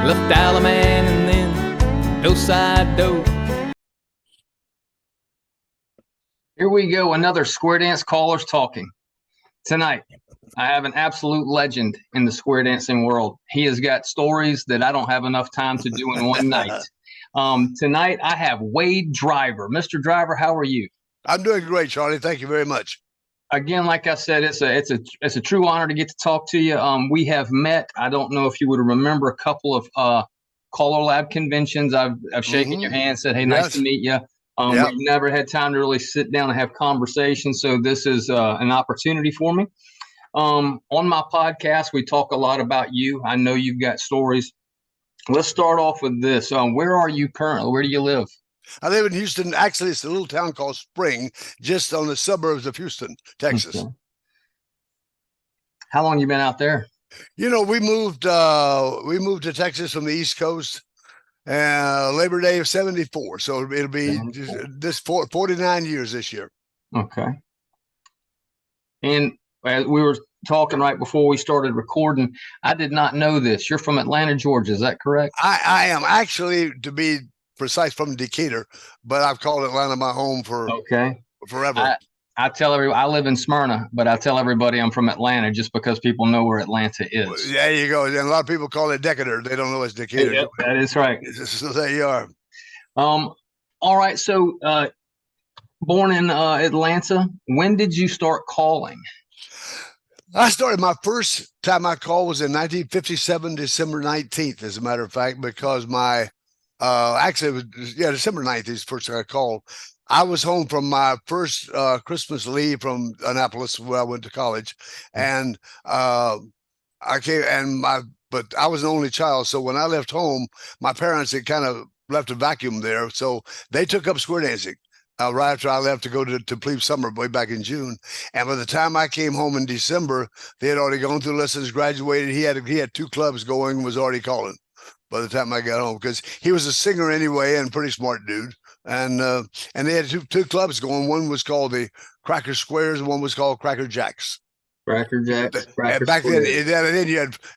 Left Alaman and then do-side-do. Here we go, another Square Dance Callers Talking. Tonight, I have an absolute legend in the square dancing world. He has got stories that I don't have enough time to do in one night. Tonight, I have Wade Driver. Mr. Driver, how are you? I'm doing great, Charlie. Thank you very much. Again, like I said, it's a true honor to get to talk to you. We have met. I don't know if you would remember a couple of Caller Lab conventions. I've shaken your hand, said, "Hey, nice to meet you." We've never had time to really sit down and have conversations, so this is an opportunity for me. On my podcast, we talk a lot about you. I know you've got stories. Let's start off with this. Where are you currently? Where do you live? I live in Houston. Actually, it's a little town called Spring, just on the suburbs of Houston, Texas. Okay. How long you been out there? You know, we moved to Texas from the East Coast Labor Day of 74. So it'll be this 49 years this year. Okay. And as we were talking right before we started recording, I did not know this. You're from Atlanta, Georgia. Is that correct? I am actually, to be precise, from Decatur, but I've called Atlanta my home for forever. I tell everybody I live in Smyrna, but I tell everybody I'm from Atlanta just because people know where Atlanta is. Well, there you go. And a lot of people call it Decatur. They don't know it's Decatur. Yep, that is right. So there you are. All right. So born in Atlanta, when did you start calling? I started my first time I called was in 1957, December 19th, as a matter of fact, because my actually it was December 19th is the first time I called. I was home from my first Christmas leave from Annapolis, where I went to college, and I came but I was an only child, so when I left home, my parents had kind of left a vacuum there, so they took up square dancing. Right after I left to go to plebe summer way back in June, and by the time I came home in December, they had already gone through lessons, graduated. He had 2 clubs going, was already calling by the time I got home, because he was a singer anyway and pretty smart dude. And they had two clubs going. One was called the Cracker Squares, and one was called Cracker Jacks. Cracker Jacks. And back then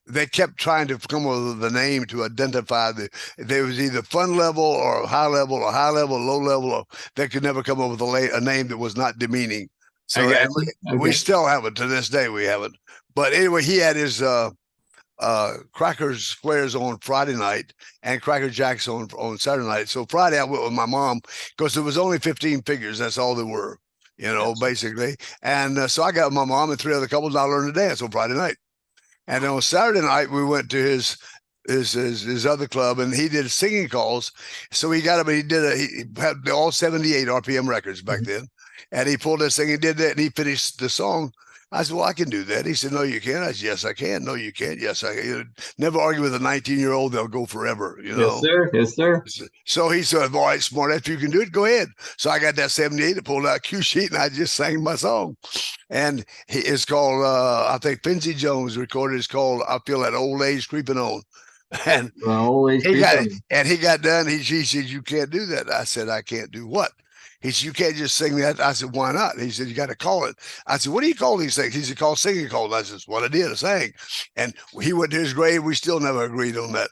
they kept trying to come up with the name to identify there was either fun level or high level, low level, or they could never come up with a name that was not demeaning. So we still haven't to this day. We haven't. But anyway, he had his Cracker Squares on Friday night and Cracker Jacks on Saturday night. So Friday I went with my mom because there was only 15 figures. That's all there were, basically. And so I got my mom and 3 other couples. And I learned to dance on Friday night. And then on Saturday night we went to his other club, and he did singing calls. So he got him. He had all 78 RPM records back then, and he pulled this thing. He did that, and he finished the song. I said, "Well, I can do that." He said, "No, you can't." I said, "Yes, I can." "No, you can't." "Yes, I can." Never argue with a 19-year-old. They'll go forever, Yes, sir. Yes, sir. So he said, "All right, smart, if you can do it, go ahead." So I got that 78 and pulled out a cue sheet, and I just sang my song. And it's called, I think Finzi Jones recorded. It's called "I Feel That Old Age Creeping On." And he got done. He said, "You can't do that." I said, "I can't do what?" He said, "You can't just sing that." I said, "Why not?" He said, "You got to call it." I said, "What do you call these things?" He said, "Call singing calls." I said, "What I did, I sang." And he went to his grave. We still never agreed on that.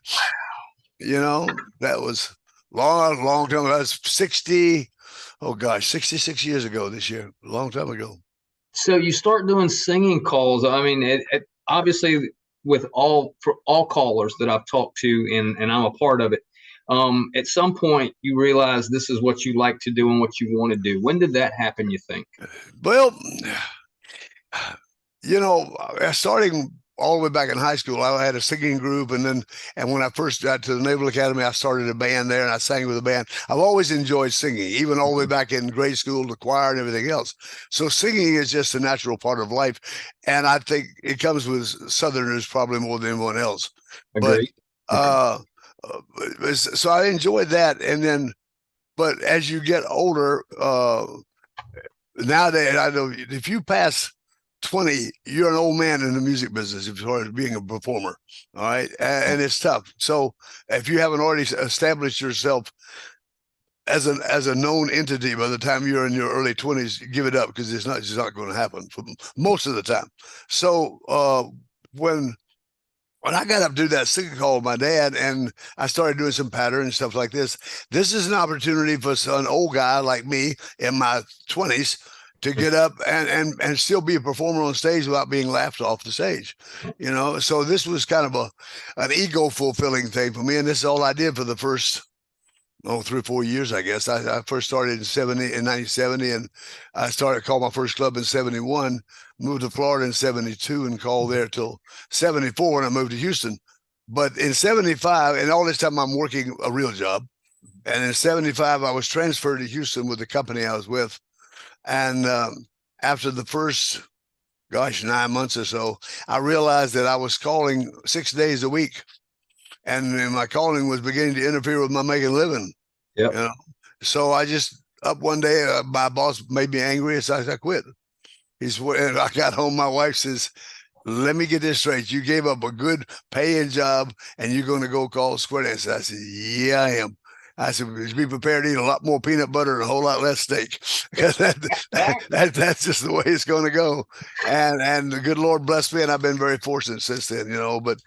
That was long time. That was 66 years ago this year, a long time ago. So you start doing singing calls. I mean, it obviously for all callers that I've talked to, and I'm a part of it. At some point you realize this is what you like to do and what you want to do. When did that happen, you think? Well, starting all the way back in high school, I had a singing group, and when I first got to the Naval Academy, I started a band there, and I sang with a band. I've always enjoyed singing, even all the way back in grade school, the choir and everything else. So singing is just a natural part of life, and I think it comes with Southerners probably more than anyone else. Agreed. So I enjoyed that, but as you get older, nowadays I know if you pass 20, you're an old man in the music business as far as being a performer. All right, and it's tough. So if you haven't already established yourself as a known entity by the time you're in your early 20s, give it up, because it's just not going to happen for most of the time. So when when I got up to do that singing call with my dad, and I started doing some pattern and stuff like this is an opportunity for an old guy like me in my 20s to get up and still be a performer on stage without being laughed off the stage, you know. So this was kind of an ego fulfilling thing for me, and this is all I did for the first 3 or 4 years, I guess. I first started in 1970, and I called my first club in 71, moved to Florida in 72 and called there till 74, and I moved to Houston. But in 75, and all this time I'm working a real job. And in 75, I was transferred to Houston with the company I was with. And after the first, 9 months or so, I realized that I was calling 6 days a week. And my calling was beginning to interfere with my making a living. Yep. You know, so I just up one day, my boss made me angry, so I quit. And I got home. My wife says, "Let me get this straight. You gave up a good paying job, and you're going to go call square dance." I said, "Yeah, I am." I said, "Be prepared to eat a lot more peanut butter and a whole lot less steak, because that's just the way it's going to go." And the good Lord bless me, and I've been very fortunate since then, you know. But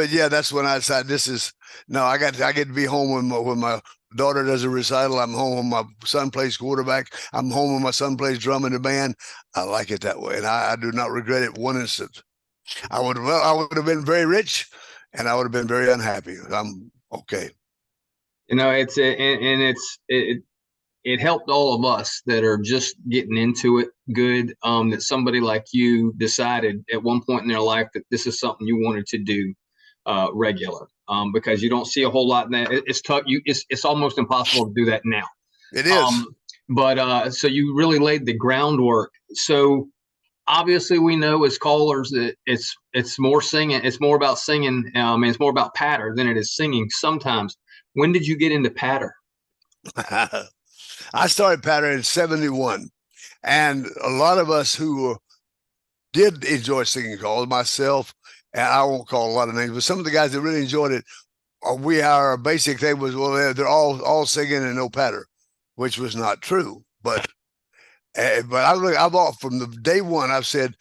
yeah, that's when I decided this is no. I get to be home when my daughter does a recital. I'm home when my son plays quarterback. I'm home when my son plays drum in the band. I like it that way, and I do not regret it one instant. I would have been very rich, and I would have been very unhappy. I'm okay. You know, it helped all of us that are just getting into it good, that somebody like you decided at one point in their life that this is something you wanted to do regular, because you don't see a whole lot in that. It's tough. It's almost impossible to do that now. It is. But so you really laid the groundwork. So obviously we know as callers that it's more singing. It's more about singing. And it's more about patter than it is singing sometimes. When did you get into patter? I started pattern in 71. And a lot of us who did enjoy singing calls, myself, and I won't call a lot of names, but some of the guys that really enjoyed it, our basic thing was, well, they're all singing and no patter, which was not true. But I've all from the day one, I've said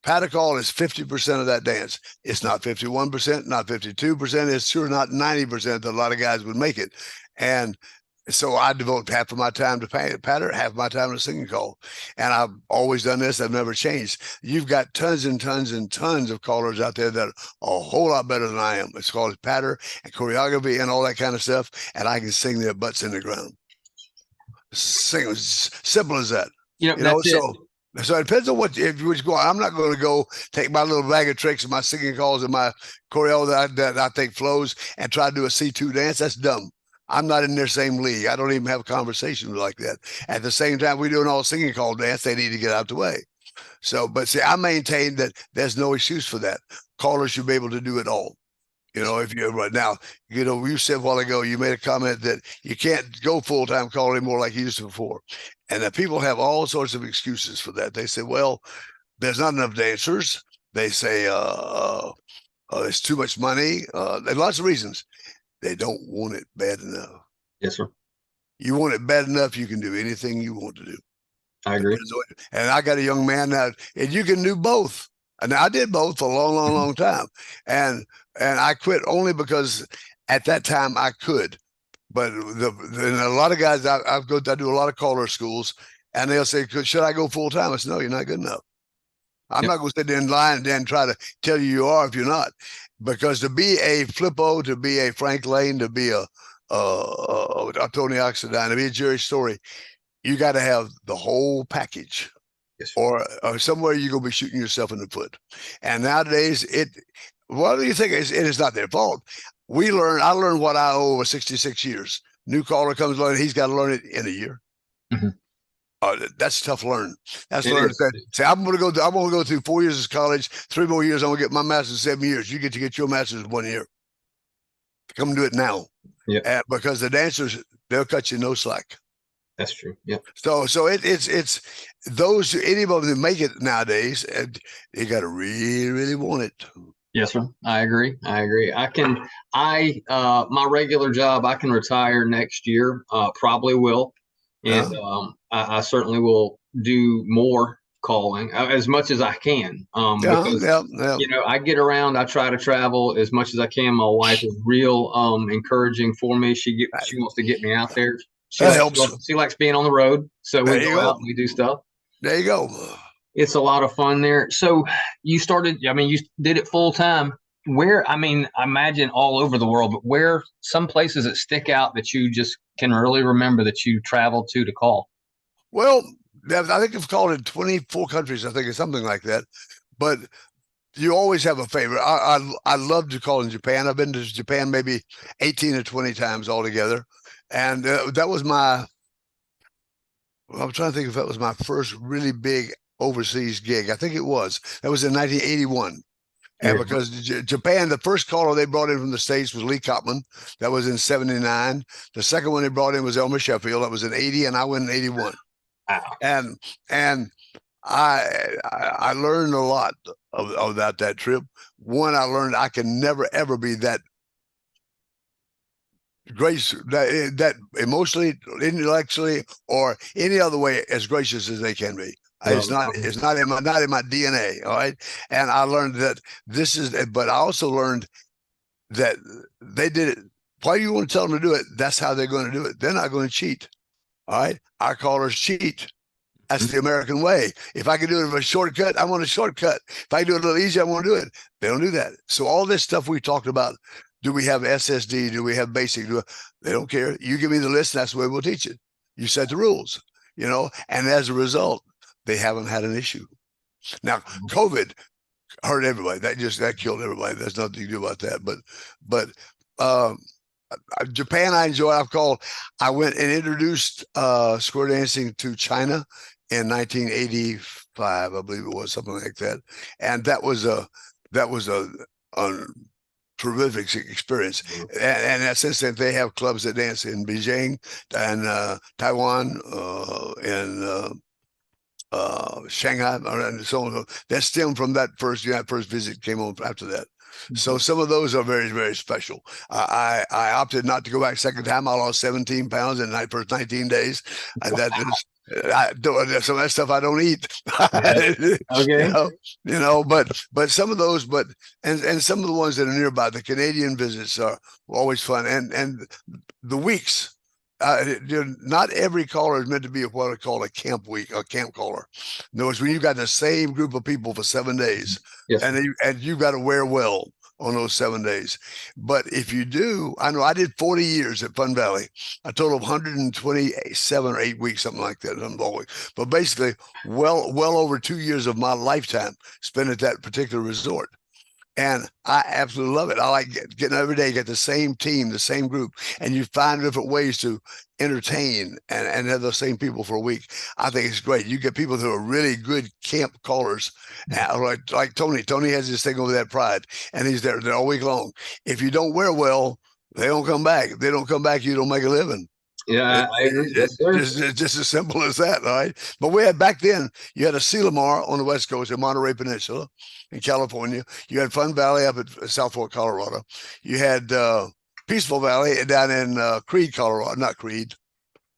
patter call is 50% of that dance. It's not 51%, not 52%. It's sure not 90% that a lot of guys would make it. And so I devote half of my time to patter, half of my time to singing call. And I've always done this. I've never changed. You've got tons and tons and tons of callers out there that are a whole lot better than I am. It's called patter and choreography and all that kind of stuff. And I can sing their butts in the ground. Sing, simple as that. You know, that's it. So it depends on what you go. I'm not going to go take my little bag of tricks and my singing calls and my choreo that I think flows and try to do a C2 dance. That's dumb. I'm not in their same league. I don't even have conversations like that. At the same time, we're doing all singing call dance. They need to get out the way. So, but see, I maintain that there's no excuse for that. Callers should be able to do it all. You know, if you're right now, you know, you said a while ago, you made a comment that you can't go full-time call anymore like you used to before. And that people have all sorts of excuses for that. They say, well, there's not enough dancers. They say, it's too much money. There's lots of reasons. They don't want it bad enough. Yes, sir. You want it bad enough, you can do anything you want to do. I agree. And I got a young man now, and you can do both. And I did both for a long, long, long time. And I quit only because at that time I could. But a lot of guys, I do a lot of caller schools, and they'll say, "Should I go full time?" I said, "No, you're not good enough. I'm not going to sit there in line and try to tell you are if you're not." Because to be a Flippo, to be a Frank Lane, to be a Tony Oxidine, to be a Jerry Story, you got to have the whole package. Yes, or somewhere you're going to be shooting yourself in the foot. And nowadays, what do you think? It is not their fault. I learned what I owe over 66 years. New caller comes along, he's got to learn it in a year. Mm-hmm. That's tough to learn. That's learn. Say, I'm going to go through 4 years of college, 3 more years. I'm going to get my master's in 7 years. You get to get your master's in 1 year. Come do it now. Yeah. Because the dancers, they'll cut you no slack. That's true. Yeah. So it's those anybody that make it nowadays, and you got to really, really want it. Yes, sir. I agree. My regular job, I can retire next year. Probably will. And I certainly will do more calling as much as I can. Because yeah. you know, I get around, I try to travel as much as I can. My wife is real encouraging for me. She wants to get me out there. That helps. She likes being on the road, so we There you go out go. and we do stuff. There you go. It's a lot of fun there. So you started, I mean, you did it full time. Where, I mean, I imagine all over the world, but where some places that stick out that you just can really remember that you traveled to call? Well, I think I've called in 24 countries, I think, or something like that. But you always have a favorite. I love to call in Japan. I've been to Japan maybe 18 or 20 times altogether. And that was my, I'm trying to think if that was my first really big overseas gig. I think it was. That was in 1981. And because Japan, the first caller they brought in from the States was Lee Kopman. That was in 79. The second one they brought in was Elmer Sheffield. That was in 80, and I went in 81. Wow. And I learned a lot about that trip. One, I learned I can never ever be that gracious, that emotionally, intellectually, or any other way as gracious as they can be. It's not in my DNA. All right. And I learned that this is, but I also learned that they did it. Why you want to tell them to do it? That's how they're going to do it. They're not going to cheat. All right. Our callers cheat. That's the American way. If I can do it with a shortcut, I want a shortcut. If I can do it a little easier, I want to do it. They don't do that. So all this stuff we talked about, do we have SSD? Do we have basic? They don't care. You give me the list, and that's the way we'll teach it. You set the rules, you know, and as a result, they haven't had an issue. Now, COVID hurt everybody. That killed everybody. There's nothing you can do about that. But Japan, I enjoy. I went and introduced square dancing to China in 1985, I believe it was, something like that. And that was a terrific experience. And since then, they have clubs that dance in Beijing and Taiwan and Shanghai and so on. That stemmed from that first visit came on after that. So some of those are very, very special. I opted not to go back second time. I lost 17 pounds in the first 19 days. That is, some of that stuff I don't eat. Okay. But some of those, and some of the ones that are nearby, the Canadian visits are always fun. And the weeks. Not every caller is meant to be what I call a camp week, a camp caller. In other words, when you've got the same group of people for 7 days, yes, and you've got to wear well on those 7 days. But if you do, I know I did 40 years at Fun Valley, a total of 127 or 8 weeks, something like that. But basically, well over 2 years of my lifetime spent at that particular resort. And I absolutely love it. I like getting every day, get the same team, the same group, and you find different ways to entertain and have those same people for a week. I think it's great. You get people who are really good camp callers, like Tony. Tony has this thing over that Pride, and he's there all week long. If you don't wear well, they don't come back. If they don't come back, you don't make a living. Yeah, I agree. Yes, sir. It's just as simple as that, all right? But we had back then, you had a Selamar on the West Coast in Monterey Peninsula in California. You had Fun Valley up at South Fork, Colorado. You had Peaceful Valley down in Creed, Colorado, not Creed,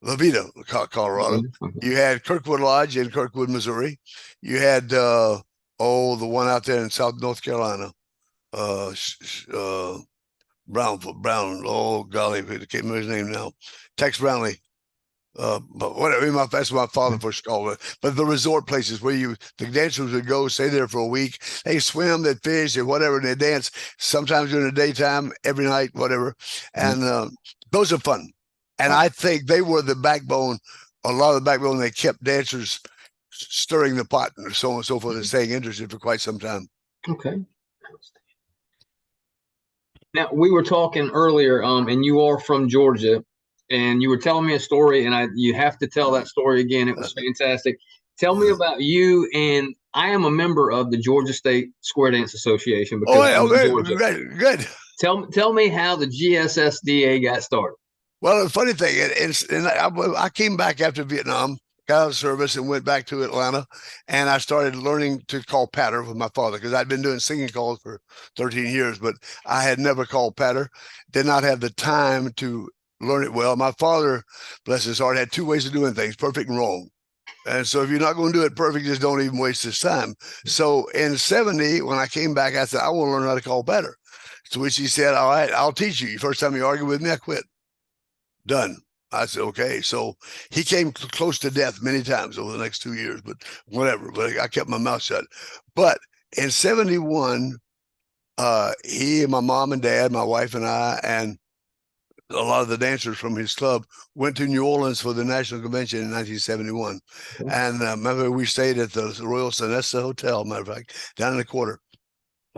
La Vita, Colorado. You had Kirkwood Lodge in Kirkwood, Missouri. You had, the one out there in North Carolina, Brown, oh golly, I can't remember his name now. Tex Brownlee. But whatever, that's my father first called it. But the resort places where the dancers would go, stay there for a week. They swim, they fish, and whatever, and they dance sometimes during the daytime, every night, whatever. And those are fun. And I think they were the backbone, a lot of the backbone. They kept dancers stirring the pot and so on and so forth, and staying interested for quite some time. Okay. Now, we were talking earlier, and you are from Georgia, and you were telling me a story, and you have to tell that story again. It was fantastic. Tell me about you, and I am a member of the Georgia State Square Dance Association. Good. Tell me how the GSSDA got started. Well, the funny thing, and I came back after Vietnam, got out of service, and went back to Atlanta, and I started learning to call patter with my father, because I'd been doing singing calls for 13 years, but I had never called patter, did not have the time to learn it well. My father, bless his heart, had two ways of doing things, perfect and wrong. And so if you're not going to do it perfect, just don't even waste this time. So in 70, when I came back, I said, I want to learn how to call better. To which he said, all right, I'll teach you. First time you argue with me, I quit. Done. I said, okay. So he came close to death many times over the next 2 years, but whatever. But I kept my mouth shut. But in 71, he and my mom and dad, my wife and I, and a lot of the dancers from his club went to New Orleans for the National Convention in 1971. Okay. And remember, we stayed at the Royal Sonesta Hotel, matter of fact, down in the quarter.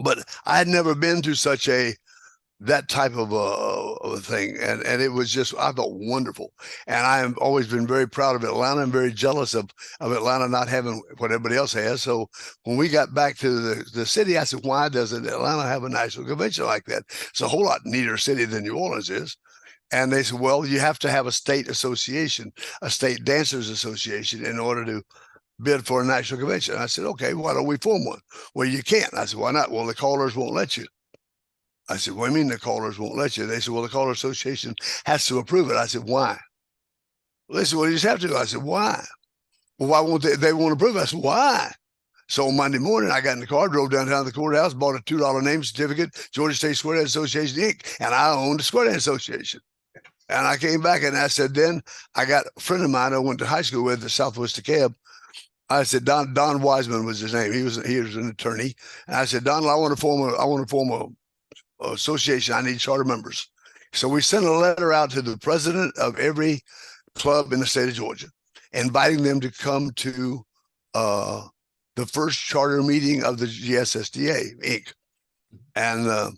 But I had never been to such that type of a thing. And it was just, I felt wonderful. And I have always been very proud of Atlanta. I'm very jealous of Atlanta not having what everybody else has. So when we got back to the city, I said, why doesn't Atlanta have a national convention like that? It's a whole lot neater city than New Orleans is. And they said, well, you have to have a state association, a state dancers association in order to bid for a national convention. I said, okay, why don't we form one? Well, you can't. I said, why not? Well, the callers won't let you. I said, what do you mean the callers won't let you? They said, well, the caller association has to approve it. I said, why? Well, they said, well, you just have to. I said, why? Well, why won't they won't approve it? I said, why? So on Monday morning, I got in the car, drove downtown to the courthouse, bought a $2 name certificate, Georgia State Square Dance Association, Inc., and I owned the Square Dance Association. And I came back and I said, then I got a friend of mine I went to high school with at Southwest DeKalb. I said, Don Wiseman was his name. He was an attorney. And I said, Don, I want to form a association. I need charter members. So we sent a letter out to the president of every club in the state of Georgia, inviting them to come to the first charter meeting of the GSSDA Inc.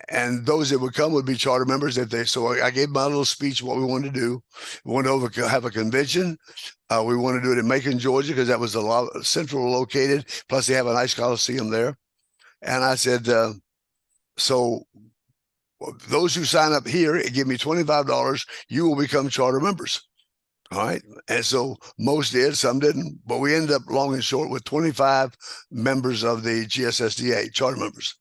And those that would come would be charter members if they. So I gave my little speech what we wanted to do. We wanted to have a convention. We wanted to do it in Macon, Georgia, because that was a lot central located. Plus, they have a nice coliseum there. And I said, so those who sign up here, give me $25. You will become charter members. All right. And so most did, some didn't, but we ended up long and short with 25 members of the GSSDA, charter members.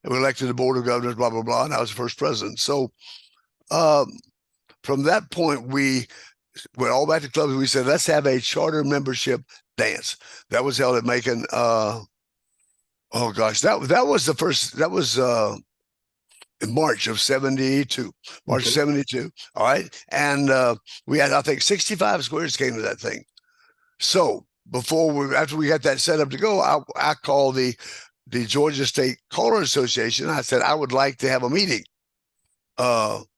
And we elected the board of governors, blah, blah, blah. And I was the first president. So from that point, we went all back to clubs. We said, let's have a charter membership dance. That was held at Macon. Oh gosh, that was the first, that was in March of 72, March of 72. All right. And we had, I think, 65 squares came to that thing. So after we got that set up to go, I called the Georgia State Caller Association. I said, I would like to have a meeting. Well,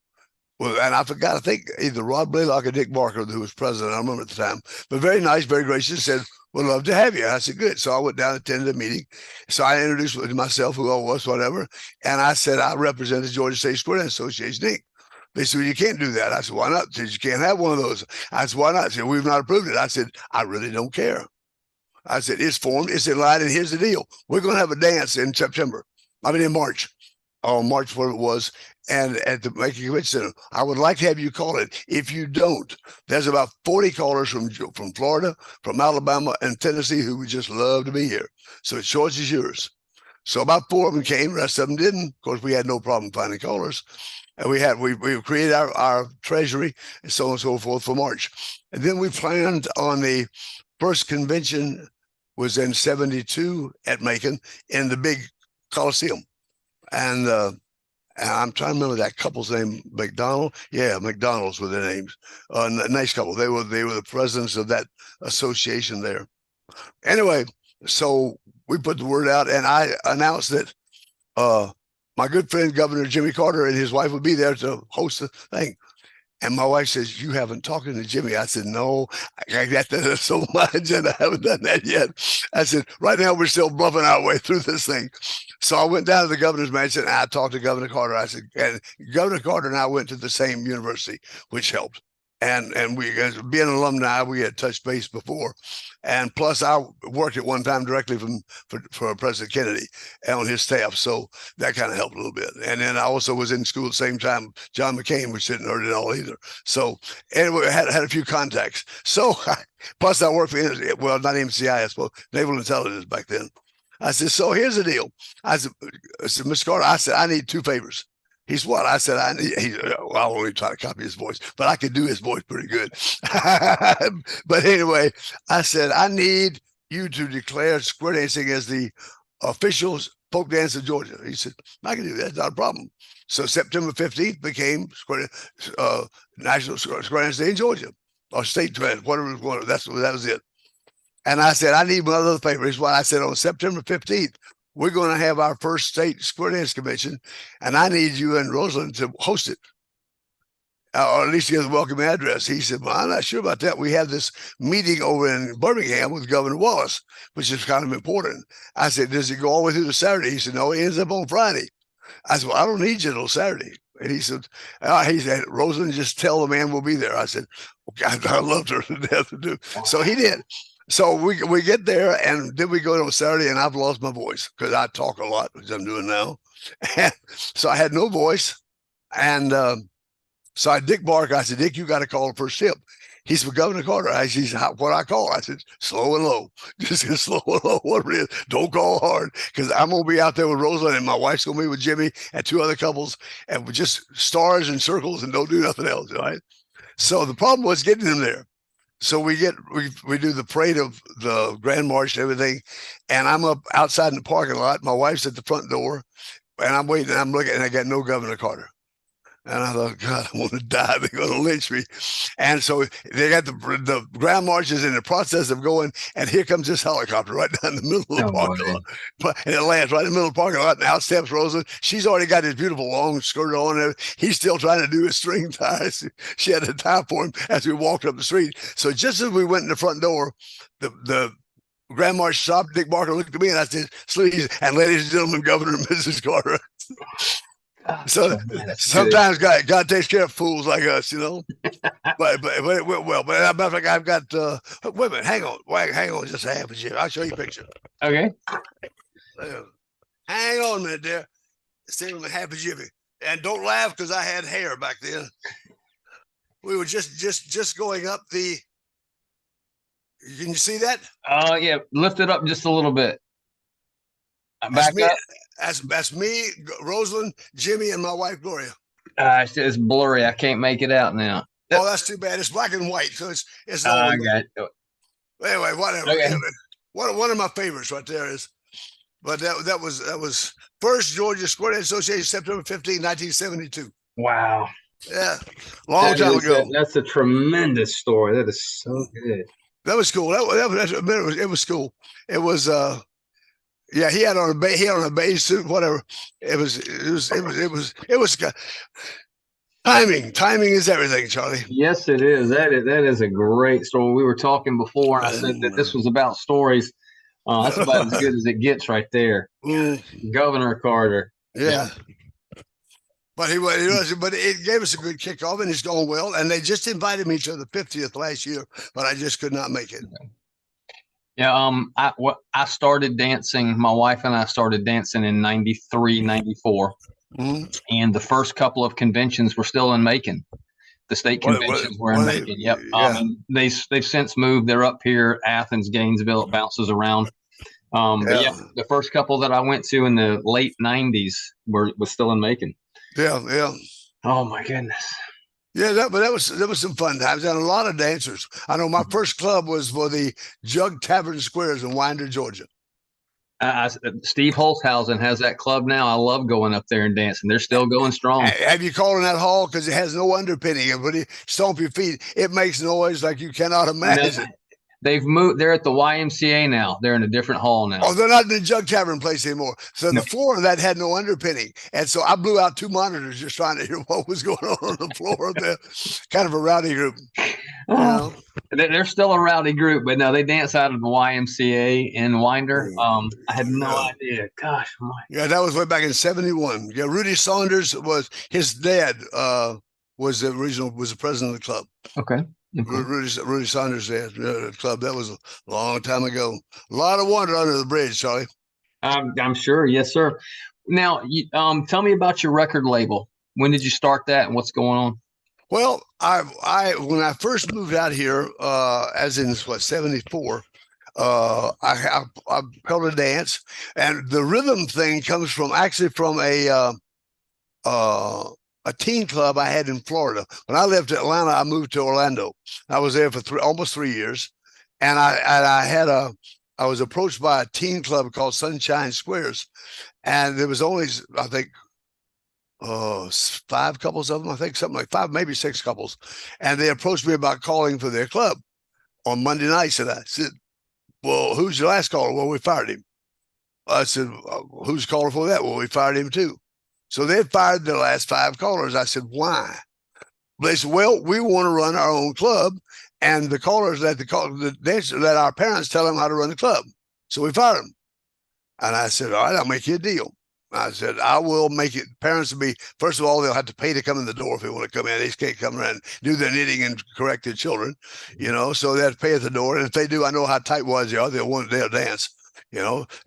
and I forgot, I think either Rod Blaylock or Dick Barker, who was president, I remember at the time, but very nice, very gracious, said, we'd love to have you. I said, good. So I went down and attended the meeting. So I introduced myself, who I was, whatever. And I said, I represent the Georgia State Square Dance Association, Inc. They said, well, you can't do that. I said, why not? They said, you can't have one of those. I said, why not? They said, we've not approved it. I said, I really don't care. I said, it's formed, it's in line, and here's the deal. We're going to have a dance in March, or March, whatever it was, and at the Macon Convention Center. I would like to have you call it. If you don't, there's about 40 callers from Florida, from Alabama, and Tennessee who would just love to be here. So the choice is yours. So about 4 of them came, the rest of them didn't. Of course, we had no problem finding callers. And we created our treasury and so on and so forth for March. And then we planned on the first convention was in 72 at Macon in the big Coliseum. And I'm trying to remember that couple's name, McDonald. Yeah, McDonald's were their names. Nice couple. They were the presidents of that association there. Anyway, so we put the word out, and I announced that my good friend Governor Jimmy Carter and his wife would be there to host the thing. And my wife says, you haven't talked to Jimmy. I said, no, I got that so much, and I haven't done that yet. I said, right now we're still bluffing our way through this thing. So I went down to the governor's mansion, and I talked to Governor Carter. I said, and Governor Carter and I went to the same university, which helped. And we, as being alumni, we had touched base before. And plus, I worked at one time directly for President Kennedy on his staff. So that kind of helped a little bit. And then I also was in school at the same time. John McCain, which didn't hurt at all either. So anyway, I had a few contacts. So plus I worked for, well, not MCI, I suppose, Naval Intelligence back then. I said, so here's the deal. I said, Mr. Carter, I said, I need 2 favors. He's what? I said, well, I only try to copy his voice, but I could do his voice pretty good. But anyway, I said, I need you to declare square dancing as the official folk dance of Georgia. He said, I can do that. That's not a problem. So September 15th became National Square Dance Day in Georgia, or state trend, whatever it was. That was it. And I said, I need one other favor. Here's what I said: on September 15th, we're going to have our first state square dance convention, and I need you and Roseland to host it, or at least get a welcome address. He said, well, I'm not sure about that. We have this meeting over in Birmingham with Governor Wallace, which is kind of important. I said, does it go all the way through to Saturday? He said, no, it ends up on Friday. I said, well, I don't need you till Saturday. And he said, Roseland, just tell the man we'll be there. I said, okay, I loved her to death to do. So he did. So we get there, and then we go on Saturday, and I've lost my voice because I talk a lot, which I'm doing now. And so I had no voice. And so I Dick Barker, I said, Dick, you got to call the first tip. He said, well, Governor Carter. He said, what I call? I said, slow and low. Just slow and low, whatever it is. Don't call hard, because I'm going to be out there with Roseland, and my wife's going to be with Jimmy and two other couples, and we're just stars and circles and don't do nothing else, right? So the problem was getting them there. So we do the parade of the Grand March and everything, and I'm up outside in the parking lot. My wife's at the front door, and I'm waiting. And I'm looking, and I got no Governor Carter. And I thought, God, I'm going to die. They're going to lynch me. And so they got the Grand March is in the process of going, and here comes this helicopter right down the middle of the parking lot. And it lands right in the middle of the parking lot, and out steps Rosa. She's already got his beautiful long skirt on. And he's still trying to do his string ties. She had to tie for him as we walked up the street. So just as we went in the front door, the Grand March stopped. Dick Barker looked at me, and I said, "Sleaze, and ladies and gentlemen, Governor and Mrs. Carter." So sometimes God takes care of fools like us, you know. but it went well. But matter of fact, I've got wait a minute, hang on just a half a year. I'll show you a picture. Okay. Hang on a minute there. Stay with half a jiffy. And don't laugh, because I had hair back then. We were just going up the. Can you see that? Yeah, lift it up just a little bit. Back up. That's me, Roseland, Jimmy, and my wife Gloria. It's blurry. I can't make it out now. Oh, that's too bad. It's black and white, so it's. I got it. Anyway, whatever. Okay. One of my favorites right there is, but that was first Georgia Square Dance Association, September 15, 1972. Wow. Yeah, long time ago. That's a tremendous story. That is so good. That was cool. It was cool. It was. Yeah, he had on a beige suit, whatever. It was timing. Timing is everything, Charlie. Yes, it is. That is a great story. We were talking before, and I said that this was about stories. That's about as good as it gets right there. Governor Carter. Yeah. But but it gave us a good kickoff, and it's going well. And they just invited me to the 50th last year, but I just could not make it. Yeah, I started dancing. My wife and I started dancing in 93, 94. Mm-hmm. And the first couple of conventions were still in Macon. The state conventions were in Macon. Yep. Yeah. They've since moved. They're up here, Athens, Gainesville. It bounces around. But yeah, the first couple that I went to in the late 90s was still in Macon. Yeah, yeah. Oh my goodness. Yeah, that was some fun times, and a lot of dancers. I know my first club was for the Jug Tavern Squares in Winder, Georgia. Steve Holzhausen has that club now. I love going up there and dancing. They're still going strong. Have you called in that hall? Because it has no underpinning. And when you stomp your feet, it makes noise like you cannot imagine. They've moved. They're at the YMCA now. They're in a different hall now. Oh, they're not in the Jug Tavern place anymore. So the floor of that had no underpinning. And so I blew out 2 monitors just trying to hear what was going on the floor of there. Kind of a rowdy group. You know? They're still a rowdy group, but no, they dance out of the YMCA in Winder. I had no idea. Gosh. Yeah, that was way back in 71. Yeah, Rudy Saunders was his dad was the president of the club. Okay. Rudy Saunders had the club. That was a long time ago. A lot of water under the bridge, Charlie. I'm sure. Yes, sir. Now, tell me about your record label. When did you start that, and what's going on? Well, when I first moved out here, as in 74, I held a dance, and the rhythm thing comes from a a teen club I had in Florida. When I left Atlanta, I moved to Orlando. I was there for almost 3 years, and I was approached by a teen club called Sunshine Squares, and there was only, I think, 5 couples of them. I think something like 5, maybe 6 couples, and they approached me about calling for their club on Monday nights, and I said, "Well, who's your last caller?" "Well, we fired him." I said, "Who's calling for that?" "Well, we fired him too." So they fired the last 5 callers. I said, "Why?" They said, "Well, we want to run our own club, and the callers that our parents tell them how to run the club. So we fired them." And I said, "All right, I'll make you a deal." I said, "I will make it. Parents will be, first of all, they'll have to pay to come in the door if they want to come in. They just can't come around and do their knitting and correct their children, so they have to pay at the door. And if they do, I know how tightwads they are. They'll dance,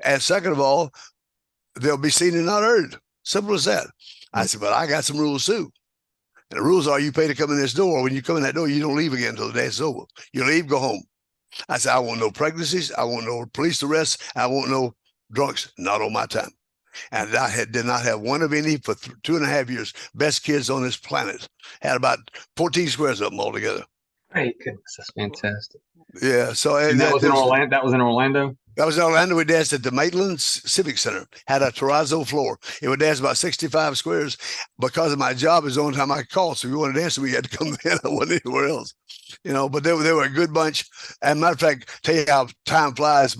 And second of all, they'll be seen and not heard. Simple as that." I said, "But I got some rules too. And the rules are you pay to come in this door. When you come in that door, you don't leave again until the dance is over. You leave, go home." I said, "I want no pregnancies. I want no police arrests. I want no drunks. Not on my time." And I did not have one of any for 2.5 years. Best kids on this planet. Had about 14 squares of them altogether. Great goodness, that's fantastic. Yeah. So and that was in Orlando. That was in Orlando. That was in Orlando. We danced at the Maitland Civic Center. Had a terrazzo floor. It would dance about 65 squares. Because of my job, is the only time I could call. So if you want to dance, we had to come in. I wasn't anywhere else. But they were a good bunch. And matter of fact, tell you how time flies.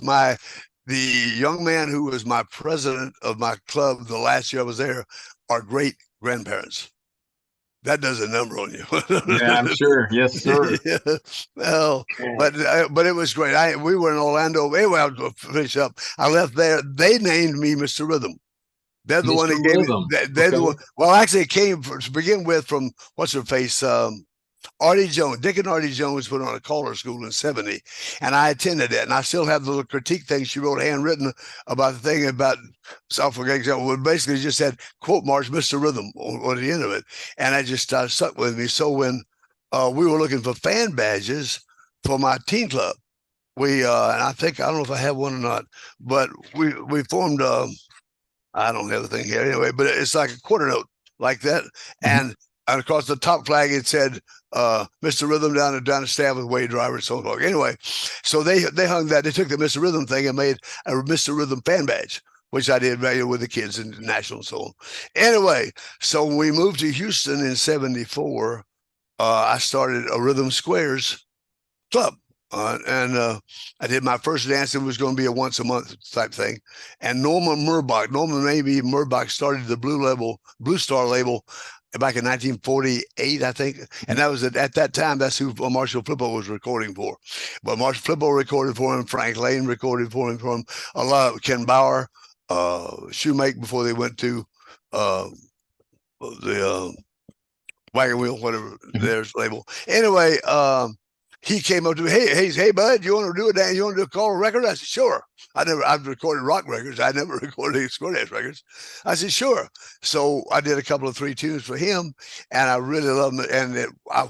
The young man who was my president of my club the last year I was there are great grandparents. That does a number on you. Yeah, I'm sure. Yes, sir. Yeah. Well, but it was great. We were in Orlando. Anyway, I'll finish up. I left there. They named me Mr. Rhythm. They're the one that gave me. They're the one. Well, actually, it came to begin with from what's her face. Artie Jones, Dick and Artie Jones put on a caller school in '70, and I attended it. And I still have the little critique thing she wrote handwritten about the thing about South Africa. Basically just said, quote marks Mr. Rhythm on the end of it. And that just stuck with me. So when we were looking for fan badges for my teen club, and I don't know if I have one or not, but we formed, I don't have the thing here anyway, but it's like a quarter note like that. And across the top flag, it said, Mr. Rhythm down the staff with Wade Driver and so on. Anyway, so they hung that. They took the Mr. Rhythm thing and made a Mr. Rhythm fan badge, which I did with the kids in the national and so on. Anyway, so when we moved to Houston in '74, I started a Rhythm Squares club. And I did my first dance. It was going to be a once a month type thing. And Norman Murbach started the Blue Star label back in 1948, I think. And that was at that time, that's who Marshall Flippo was recording for. But Marshall Flippo recorded for him. Frank Lane recorded for him. A lot of Ken Bauer, Shoemake before they went to the Wagon Wheel, whatever their label. Anyway, he came up to me, hey, bud, you want to do a dance? You want to call a record? I said, sure. I've recorded rock records. I never recorded square dance records. I said, sure. So I did a couple of 3 tunes for him, and I really loved them. And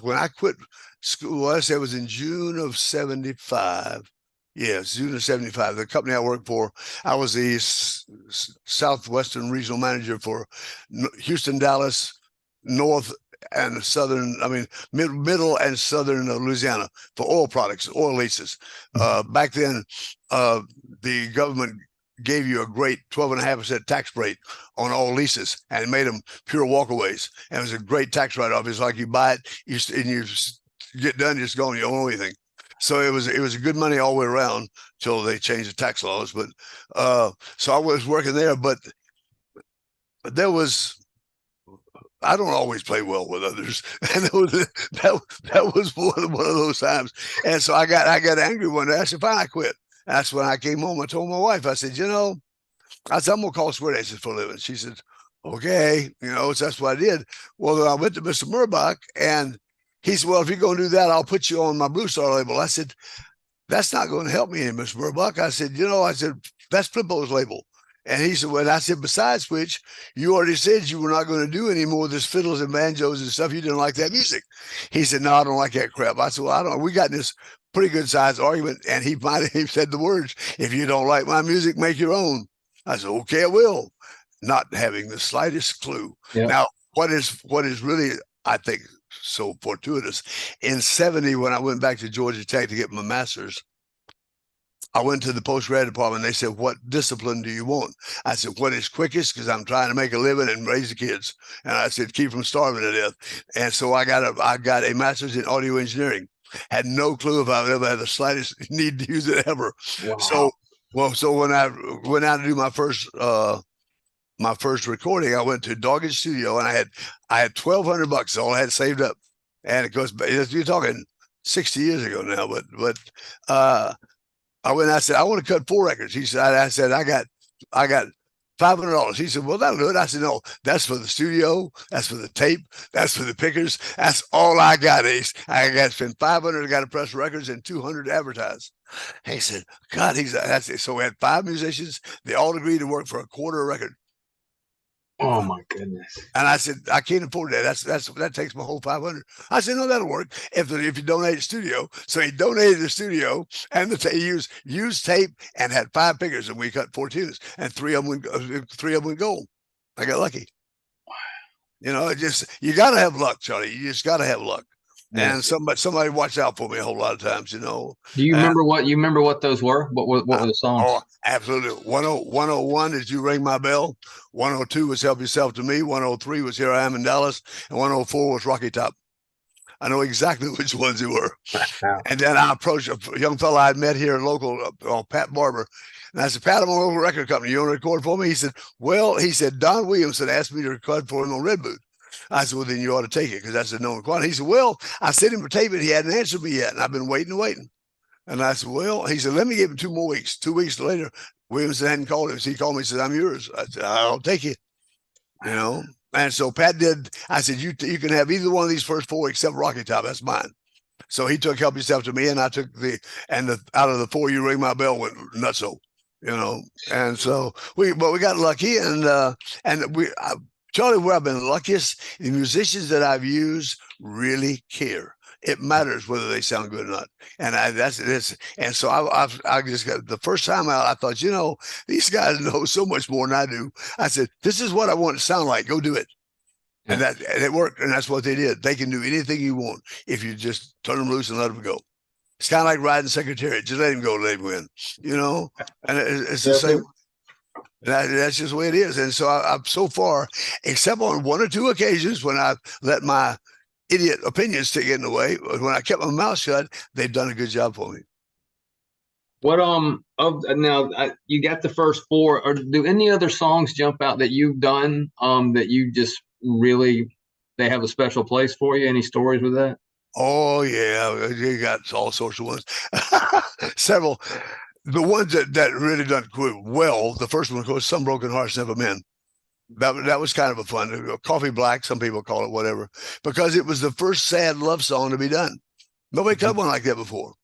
when I quit school, I said it was in June of '75. Yes, June of '75. The company I worked for, I was the Southwestern Regional Manager for Houston, Dallas, North and southern, middle and southern Louisiana for oil products, oil leases. Back then, the government gave you a great 12.5% tax rate on all leases and made them pure walkaways. And it was a great tax write-off. It's like you buy it, and you get done, just gone, you don't own anything. So it was good money all the way around till they changed the tax laws. But so I was working there, but there was, I don't always play well with others, and that was one of those times. And so I got angry one day. I said, "Fine, I quit." That's when I came home. I told my wife, I said, I'm gonna call square dances for a living. She said, "Okay," so that's what I did. Well, I went to Mr. Murbach, and he said, "Well, if you're gonna do that, I'll put you on my Blue Star label." I said, "That's not going to help me, Mr. Murbach." I said, "That's Flippo's label." And he said, "Well," I said, "Besides which, you already said you were not going to do any more of this fiddles and banjos and stuff. You didn't like that music." He said, "No, I don't like that crap." I said, "Well, I don't." We got in this pretty good sized argument, and he said the words, "If you don't like my music, make your own." I said, "Okay, I will," not having the slightest clue. Yeah. Now, what is really, I think, so fortuitous, in 70, when I went back to Georgia Tech to get my master's, I went to the post-grad department. They said, "What discipline do you want?" I said, "What is quickest? Because I'm trying to make a living and raise the kids." And I said, "Keep from starving to death." And so I got a master's in audio engineering. Had no clue if I would ever had the slightest need to use it ever. Wow. So when I went out to do my first recording, I went to Doggett Studio, and I had $1,200, all I had saved up, and it goes. You're talking 60 years ago now, but I went. I said, "I want to cut 4 records." He said, "I said I got $500." He said, "Well, that'll do it." I said, "No, that's for the studio. That's for the tape. That's for the pickers. That's all I got." I got to spend 500. I got to press records and 200 to advertise. He said, "God," that's it. So we had 5 musicians. They all agreed to work for a quarter a record. Oh my goodness! And I said, "I can't afford that. That takes my whole 500." I said, "No, that'll work if you donate the studio." So he donated the studio, and he used tape, and had 5 pickers, and we cut 4 tunes, and 3 of them went gold. I got lucky. You know, you got to have luck, Charlie. You just got to have luck. Yeah. And somebody watched out for me a whole lot of times, you know. Do you remember what those were? What were the songs? Oh, absolutely. 101 is You Ring My Bell. 102 was Help Yourself to Me. 103 was Here I Am in Dallas. And 104 was Rocky Top. I know exactly which ones they were. And then I approached a young fellow I'd met here local, Pat Barber. And I said, "Pat, I'm on a local record company. You want to record for me?" He said, Don Williamson asked me to record for him on Red Boot. I said, "Well, then you ought to take it, because that's a known quantity." He said, "Well, I sent him for tape, and he hadn't answered me yet. And I've been waiting. And I said, "Well," he said, "let me give him 2 more weeks." 2 weeks later, Williamson hadn't called him. So he called me and said, "I'm yours." I said, "I'll take it." You know? And so Pat did. I said, you can have either one of these first 4 except Rocky Top. That's mine." So he took Help Yourself to Me, and I took out of the 4, You Ring My Bell went nutso, you know. And so we got lucky, and Charlie, where I've been luckiest, the musicians that I've used really care. It matters whether they sound good or not. And and so I just got, the first time out, I thought, you know, these guys know so much more than I do. I said, "This is what I want to sound like. Go do it." And it worked. And that's what they did. They can do anything you want if you just turn them loose and let them go. It's kind of like riding Secretariat. Just let him go, let him win, you know? And it's the same. That's just the way it is. And so I've so far, except on 1 or 2 occasions when I've let my idiot opinions stick in the way, when I kept my mouth shut, they've done a good job for me. What you got the first 4, or do any other songs jump out that you've done that you just really, they have a special place for you? Any stories with that? Oh yeah, you got all sorts of ones. Several. The ones that really done well, the first one, of course, Some Broken Hearts Never Mend. That was kind of a fun. Coffee Black, some people call it, whatever, because it was the first sad love song to be done. Nobody cut one like that before.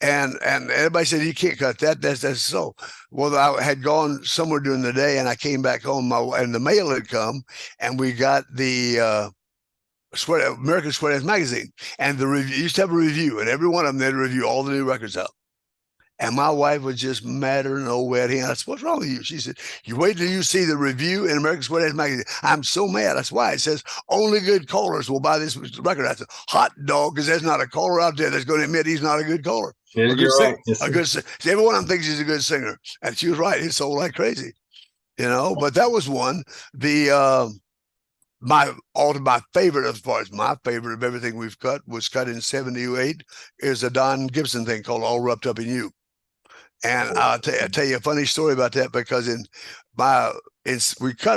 And everybody said, "You can't cut that." That's so. Well, I had gone somewhere during the day, and I came back home, and the mail had come, and we got the American Square Dance magazine, and the review used to have a review, and every one of them they'd review all the new records out. And my wife was just madder than old wet hen. I said, "What's wrong with you?" She said, "You wait till you see the review in American Square Dance magazine." I'm so mad. That's why it says only good callers will buy this record. I said, "Hot dog," because there's not a caller out there that's going to admit he's not a good caller. Yeah, a good right. A good. Every one of them thinks he's a good singer, and she was right. He sold like crazy, you know. But that was one. My favorite, as far as my favorite of everything we've cut, was cut in '78. Is a Don Gibson thing called "All Wrapped Up in You." And I'll tell you a funny story about that, because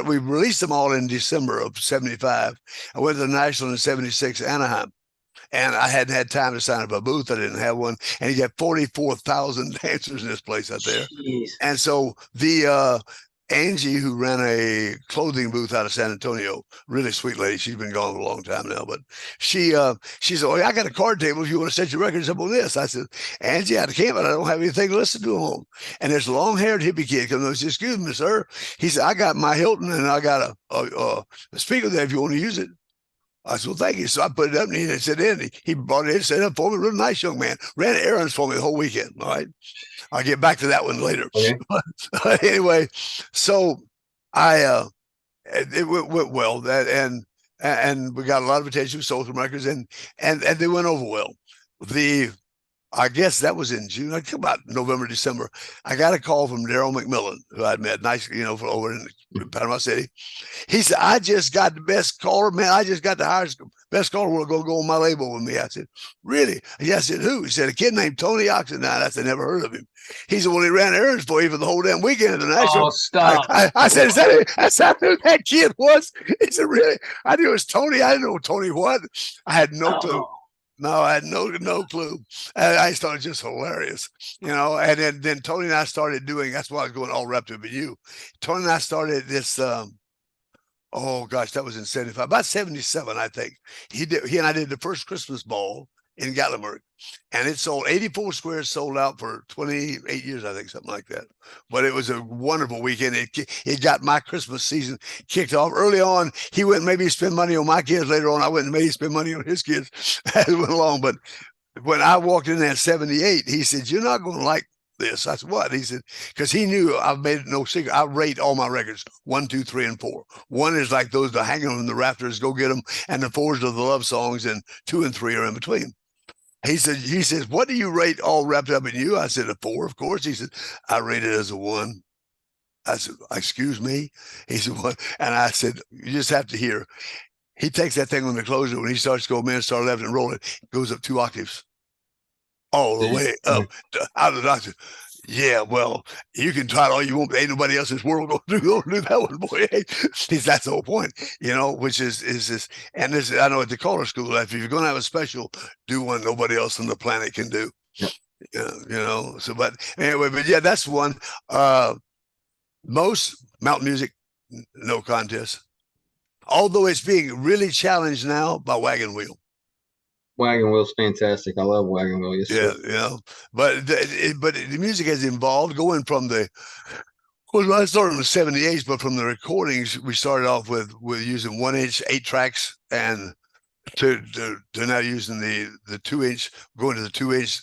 we released them all in December of '75. I went to the National in '76, Anaheim, and I hadn't had time to sign up a booth. I didn't have one, and you got 44,000 dancers in this place out there. Jeez. And so the Angie, who ran a clothing booth out of San Antonio, really sweet lady. She's been gone a long time now, but she said, "Oh, I got a card table if you want to set your records up on this." I said, "Angie, I can't, but I don't have anything to listen to at home." And there's a long-haired hippie kid comes up and says, "Excuse me, sir." He said, "I got my Hilton, and I got a speaker there if you want to use it." I said, "Well, thank you." So I put it up, and he said, he brought it in, set it up for me. Real nice young man. Ran errands for me the whole weekend. All right. I'll get back to that one later. Okay. Anyway, so it went well. And and we got a lot of attention. We sold some records, and they went over well. I guess that was in June. I think about November, December. I got a call from Daryl McMillan, who I'd met, nice, for over in Panama City. He said, "I just got the best caller, man. I just got the highest, best caller. We're going to go on my label with me." I said, "Really?" I said, "Who?" He said, "A kid named Tony Oxendine." I said, "Never heard of him." He said, "Well, he ran errands for you for the whole damn weekend at the National." Oh, stop. I said, that's not who that kid was?" He said, "Really?" I knew it was Tony. I didn't know Tony what. I had no clue. No, I had no clue. I thought it was just hilarious, And then Tony and I started doing. That's why I was going all wrapped up in you. Tony and I started this. Oh gosh, that was in 75, about 77, I think. He and I did the first Christmas ball in Gatlinburg, and it sold 84 squares, sold out for 28 years, I think, something like that. But it was a wonderful weekend. It got my Christmas season kicked off early on. He went and maybe spend money on my kids. Later on, I went and maybe spend money on his kids as it went along. But when I walked in there in 78, he said, "You're not going to like this." I said, "What?" He said, because he knew I've made it no secret. I rate all my records 1, 2, 3, and 4. 1 is like those that hanging on the rafters, go get them, and the 4s are the love songs, and 2 and 3 are in between. He says, "What do you rate all wrapped up in you?" I said, "A 4, of course." He said, "I rate it as a 1." I said, "Excuse me?" He said, "What?" And I said, "You just have to hear." He takes that thing on the closer. When he starts going, man, start left and roll it goes up 2 octaves all the way up out of the doctor. "Yeah, well, you can try it all you want, but ain't nobody else in this world gonna do that one, boy." That's the whole point, which is this. And this, I know at the color school, if you're gonna have a special, do one nobody else on the planet can do. Yeah. So, but anyway, but yeah, that's one. Most mountain music, no contest. Although it's being really challenged now by Wagon Wheel. Wagon Wheel's fantastic. I love Wagon Wheel. Yes, Yeah, sir. but the music has evolved, going from the. Well, I started in the 78s, but from the recordings, we started off with using 1-inch 8 tracks, and to now using the 2-inch, going to the 2-inch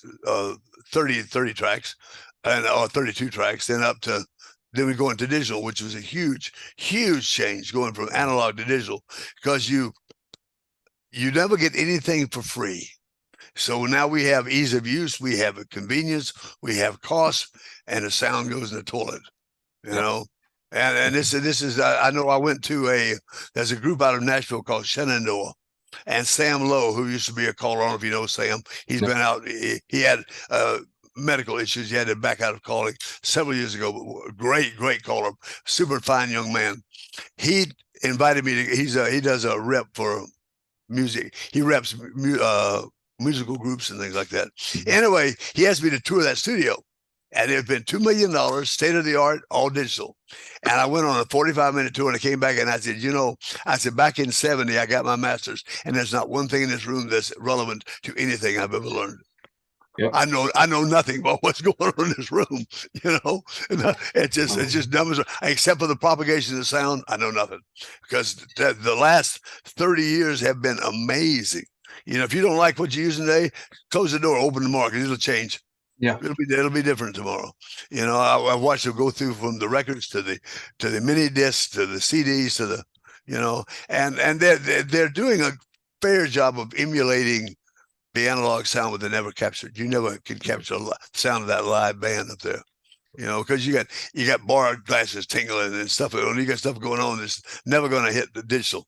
30 tracks, and 32 tracks, then we go into digital, which was a huge change, going from analog to digital, because you never get anything for free. So now we have ease of use, we have a convenience, we have cost, and the sound goes in the toilet, And this is I know I went to there's a group out of Nashville called Shenandoah, and Sam Lowe, who used to be a caller, I don't know if you know Sam. He's been out. He had medical issues. He had to back out of calling several years ago. But great caller, super fine young man. He invited me to. He does a rep for music. He reps musical groups and things like that. Anyway, he asked me to tour that studio, and it had been $2 million, state of the art, all digital. And I went on a 45-minute tour, and I came back and I said, back in 70, I got my master's, and there's not one thing in this room that's relevant to anything I've ever learned. Yep. I know nothing about what's going on in this room, It's just numbers, except for the propagation of the sound. I know nothing, because the last 30 years have been amazing. If you don't like what you're using today, close the door, open tomorrow, because it'll change. Yeah, it'll be different tomorrow. I watched them go through from the records to the mini discs to the CDs to the, and they're doing a fair job of emulating the analog sound, but they never captured. You never can capture the sound of that live band up there, because you got bar glasses tingling and stuff. You got stuff going on that's never going to hit the digital.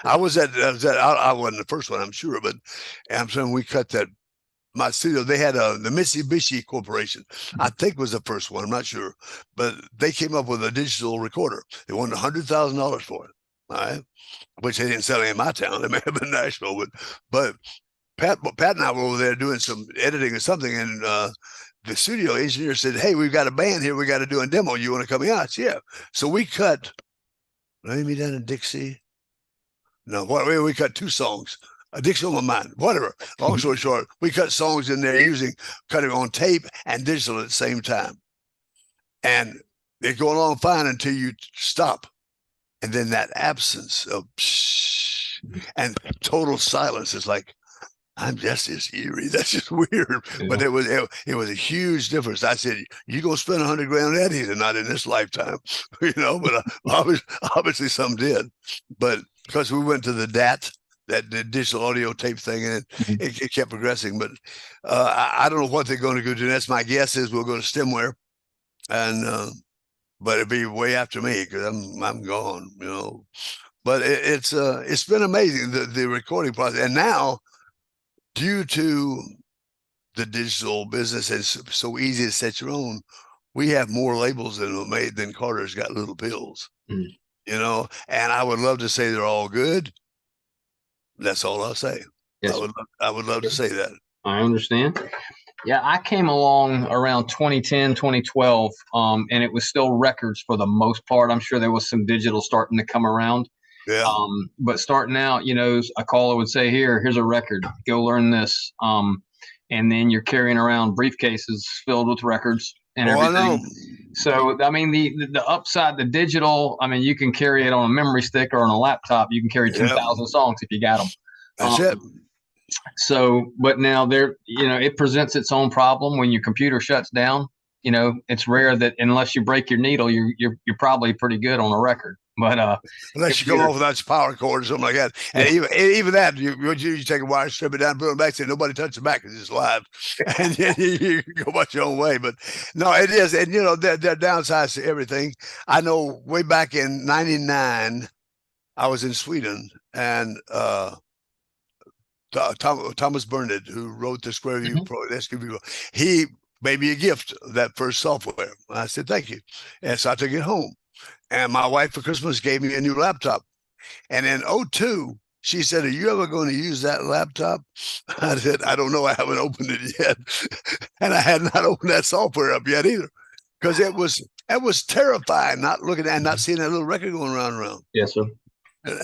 I wasn't the first one, I'm sure, but I'm saying we cut that. My studio, they had the Mitsubishi Corporation, I think was the first one. I'm not sure, but they came up with a digital recorder. They wanted $100,000 for it. All right, which they didn't sell any in my town. They may have been Nashville, but Pat and I were over there doing some editing or something, and the studio engineer said, "Hey, we've got a band here. We got to do a demo. You want to come out?" Yeah. So we cut. Lay Me Down in Dixie. No, we cut 2 songs. Dixie on My Mind, whatever. Long story short, we cut songs in there cutting on tape and digital at the same time. And it's going along fine until you stop. And then that absence of and total silence is like, I'm just as eerie. That's just weird. Yeah. But it was a huge difference. I said, "You gonna spend $100,000 on that? Either not in this lifetime," But obviously some did. But because we went to the DAT, the digital audio tape thing, and Mhm. it kept progressing. But I don't know what they're going to go to next. My guess is we'll go to stemware, and but it'll be way after me because I'm gone, you know. But it's been amazing the recording process, and now due to the digital business, it's so easy to set your own. We have more labels than Carter's Got Little Pills, Mhm. you know. And I would love to say they're all good. That's all I'll say. Yes, I would love to say that. I understand. Yeah, I came along around 2010, 2012, and it was still records for the most part. I'm sure there was some digital starting to come around. Yeah. But starting out, you know, a caller would say, here's a record, go learn this. And then you're carrying around briefcases filled with records and Oh, I know. everything. So, I mean, the upside, the digital, I mean, you can carry it on a memory stick or on a laptop. You can carry Yep. 2,000 songs if you got them. That's it. So, but now it presents its own problem when your computer shuts down. You know, it's rare that unless you break your needle, you're probably pretty good on a record. But Unless you come off without your power cord or something like that. And even that, you take a wire, strip it down, put it back, say nobody touch it back, it's just live. And then you go about your own way. But no, it is. And you know, there are downsides to everything. I know way back in 99, I was in Sweden, and Thomas Bernard, who wrote the Square View Pro, he made me a gift of that first software. I said, thank you. And so I took it home. And my wife for Christmas gave me a new laptop. And in 02, she said, are you ever going to use that laptop? I said, I don't know. I haven't opened it yet. And I had not opened that software up yet either. Because it was terrifying not looking at and not seeing that little record going round and round. yes, sir.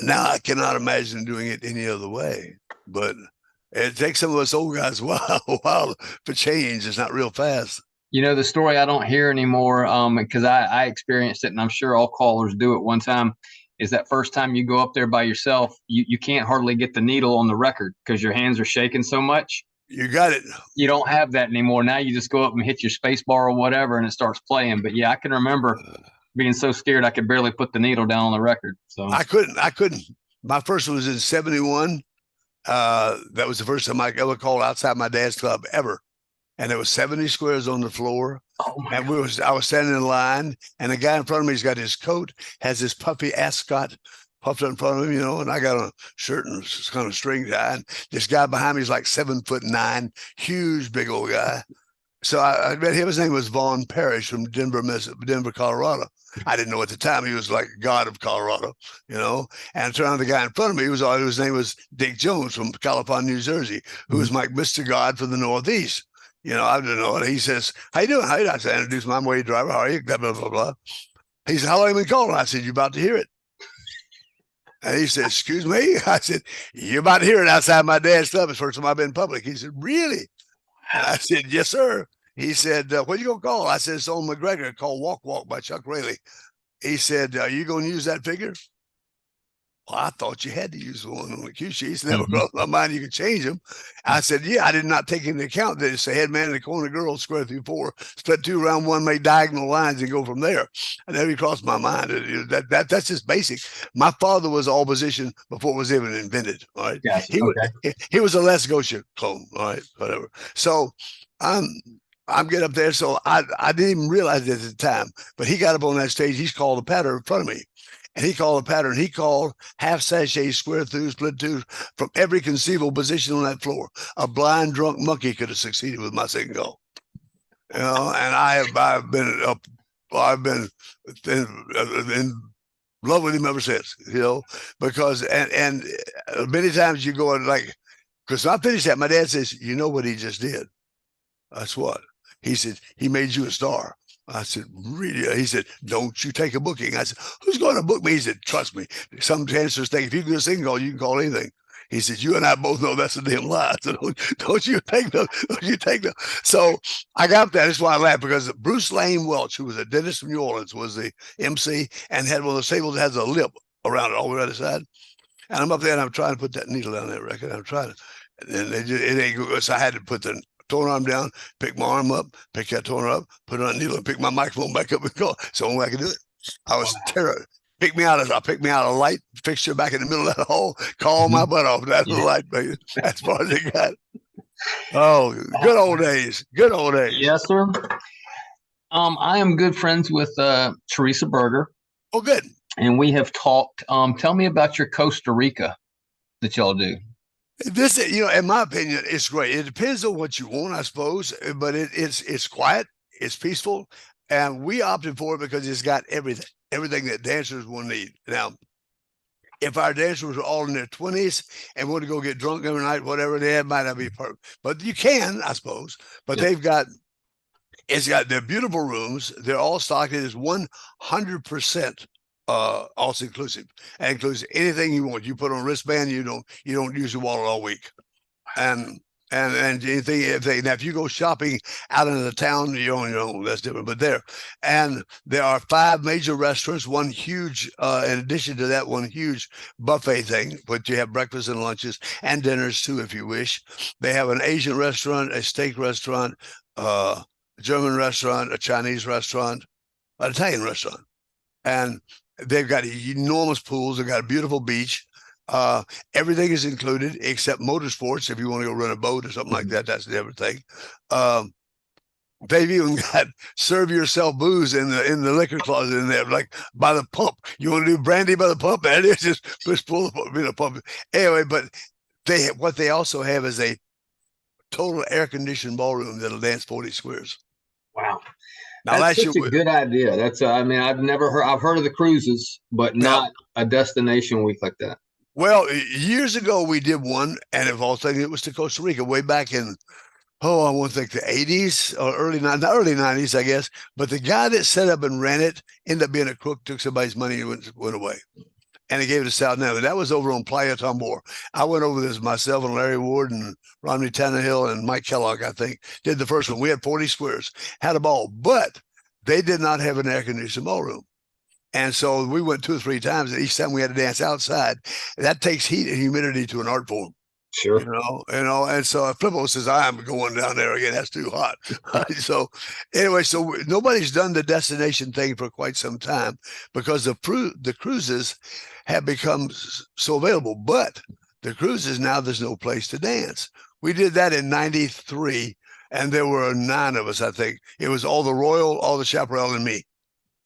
Now I cannot imagine doing it any other way. But it takes some of us old guys a while for change. It's not real fast. You know, the story I don't hear anymore, because I experienced it, and I'm sure all callers do at one time, is that first time you go up there by yourself, you can't hardly get the needle on the record because your hands are shaking so much. You got it. You don't have that anymore. Now you just go up and hit your space bar or whatever, and it starts playing. But yeah, I can remember being so scared I could barely put the needle down on the record. So I couldn't. My first one was in 71. That was the first time I ever called outside my dad's club ever. And there was 70 squares on the floor. Oh my and God. I was standing in line, and the guy in front of me's got his coat, has this puffy ascot puffed up in front of him, you know, and I got on a shirt and kind of string tie. And this guy behind me is like 7'9", huge, big old guy. So I met him. His name was Vaughn Parrish from Denver, Colorado. I didn't know at the time he was like God of Colorado, you know. And I turned on the guy in front of me. His name was Dick Jones from California, New Jersey, who was like Mr. God for the Northeast. You know, I didn't know it. He says, "How you doing?" I said, "Introduce my way driver. How are you?" Blah, blah, blah, blah. He said, "How long have you been calling?" I said, "You about to hear it." And he said, "Excuse me?" I said, "You're about to hear it outside my dad's club. It's the first time I've been in public." He said, "Really?" And I said, "Yes, sir." He said, "What you gonna call?" I said, "It's on McGregor, called Walk Walk by Chuck Rayleigh." He said, "Are you gonna use that figure?" Well, I thought you had to use one on the cue sheets. Never crossed my mind you could change them. I said, yeah, I did not take into account that it's a head man in the corner girl, square through four, split two round one, make diagonal lines and go from there. And never crossed my mind. That's just basic. My father was all position before it was even invented. All right. Yes. He was a Les Gosha clone. All right. Whatever. So I'm getting up there. So I didn't even realize it at the time, but he got up on that stage. He's called the pattern in front of me. And he called a pattern. He called half sachet, square through, split twos from every conceivable position on that floor. A blind drunk monkey could have succeeded with my second call. You know, and I've been in love with him ever since. You know, because and many times you go and like, because I finished that. My dad says, "You know what he just did?" That's what he said. He made you a star. I said, really? He said, don't you take a booking. I said, who's going to book me? He said, trust me. Some dancers think if you can do a sing call, you can call anything. He said, you and I both know that's a damn lie. So don't you take them. Don't you take them. So I got that. That's why I laughed, because Bruce Lane Welch, who was a dentist from New Orleans, was the MC and had one of those tables that has a lip around it all the way other side. And I'm up there and I'm trying to put that needle down that record. I'm trying to, and it ain't good. So I had to put the torn arm down, pick my arm up, pick that torn up, put it on a needle, and pick my microphone back up and go. It's the only way I could do it. I was terror. pick me out a light fixture back in the middle of that hole, call my butt off. That's the light, baby. As far as it got. Oh, good old days. Good old days. Yes, sir. I am good friends with Teresa Berger. Oh, good. And we have talked. Tell me about your Costa Rica that y'all do. This, in my opinion, it's great. It depends on what you want, I suppose, but it's quiet, it's peaceful, and we opted for it because it's got everything that dancers will need. Now, if our dancers were all in their 20s and want to go get drunk every night, whatever they have, might not be perfect. But you can, I suppose. But it's got their beautiful rooms. They're all stocked. It is 100% all inclusive. And includes anything you want. You put on a wristband, you don't use your wallet all week. And anything, if you go shopping out into the town, you're on your own. That's different. But there are 5 major restaurants, one huge, in addition to that, one huge buffet thing, but you have breakfast and lunches and dinners too, if you wish. They have an Asian restaurant, a steak restaurant, a German restaurant, a Chinese restaurant, an Italian restaurant. And they've got enormous pools. They've got a beautiful beach. Everything is included except motorsports. If you want to go run a boat or something like that, that's the other thing. They've even got serve yourself booze in the liquor closet in there, like by the pump. You want to do brandy by the pump? That is just pull the pump. Anyway, but what they also have is a total air conditioned ballroom that'll dance 40 squares. Wow. Now that's such a good idea. That's I've heard of the cruises, but not a destination week like that. Well, years ago we did one, and of all things, it was to Costa Rica way back in, I want to think the 80s or early 90s, I guess. But the guy that set up and ran it ended up being a crook, took somebody's money and went away. And he gave it to South Now. That was over on Playa Tambor. I went over this myself and Larry Ward and Romney Tannehill and Mike Kellogg, I think, did the first one. We had 40 squares, had a ball, but they did not have an air-conditioned ballroom. And so we went 2 or 3 times, and each time we had to dance outside. That takes heat and humidity to an art form. Sure. And so Flippo says, I'm going down there again. That's too hot. So anyway, so nobody's done the destination thing for quite some time because the cruises have become so available. But the cruises now, there's no place to dance. We did that in 93, and there were 9 of us, I think. It was all the Royal, all the Chaparral, and me.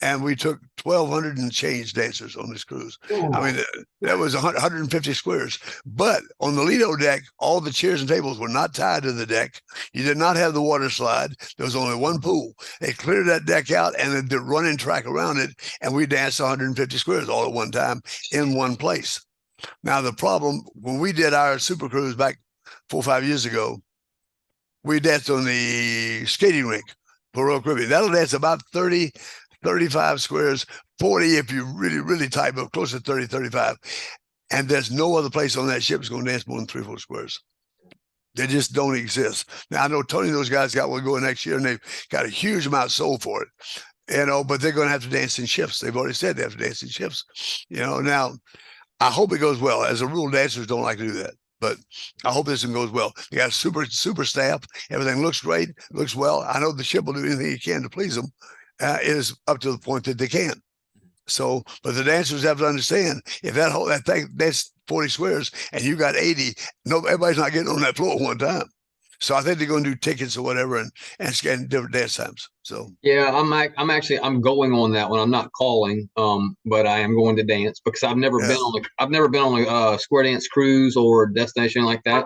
And we took 1,200 and change dancers on this cruise. Ooh. I mean, that was 150 squares. But on the Lido deck, all the chairs and tables were not tied to the deck. You did not have the water slide. There was only one pool. They cleared that deck out and then the running track around it, and we danced 150 squares all at one time in one place. Now, the problem, when we did our super cruise back 4 or 5 years ago, we danced on the skating rink for Royal Caribbean. That'll dance about 30, 35 squares, 40 if you really, really tight, but close to 30, 35. And there's no other place on that ship that's going to dance more than 3 or 4 squares. They just don't exist. Now, I know Tony and those guys got one going next year, and they've got a huge amount sold for it. But they're going to have to dance in shifts. They've already said they have to dance in shifts. Now, I hope it goes well. As a rule, dancers don't like to do that. But I hope this one goes well. They got super staff. Everything looks great, looks well. I know the ship will do anything it can to please them. Is up to the point that they can. So, but the dancers have to understand if that thing that's 40 squares and you got 80, everybody's not getting on that floor at one time. So I think they're going to do tickets or whatever and different dance times. So yeah, I'm going on that one. I'm not calling, but I am going to dance because I've never been on a square dance cruise or destination like that.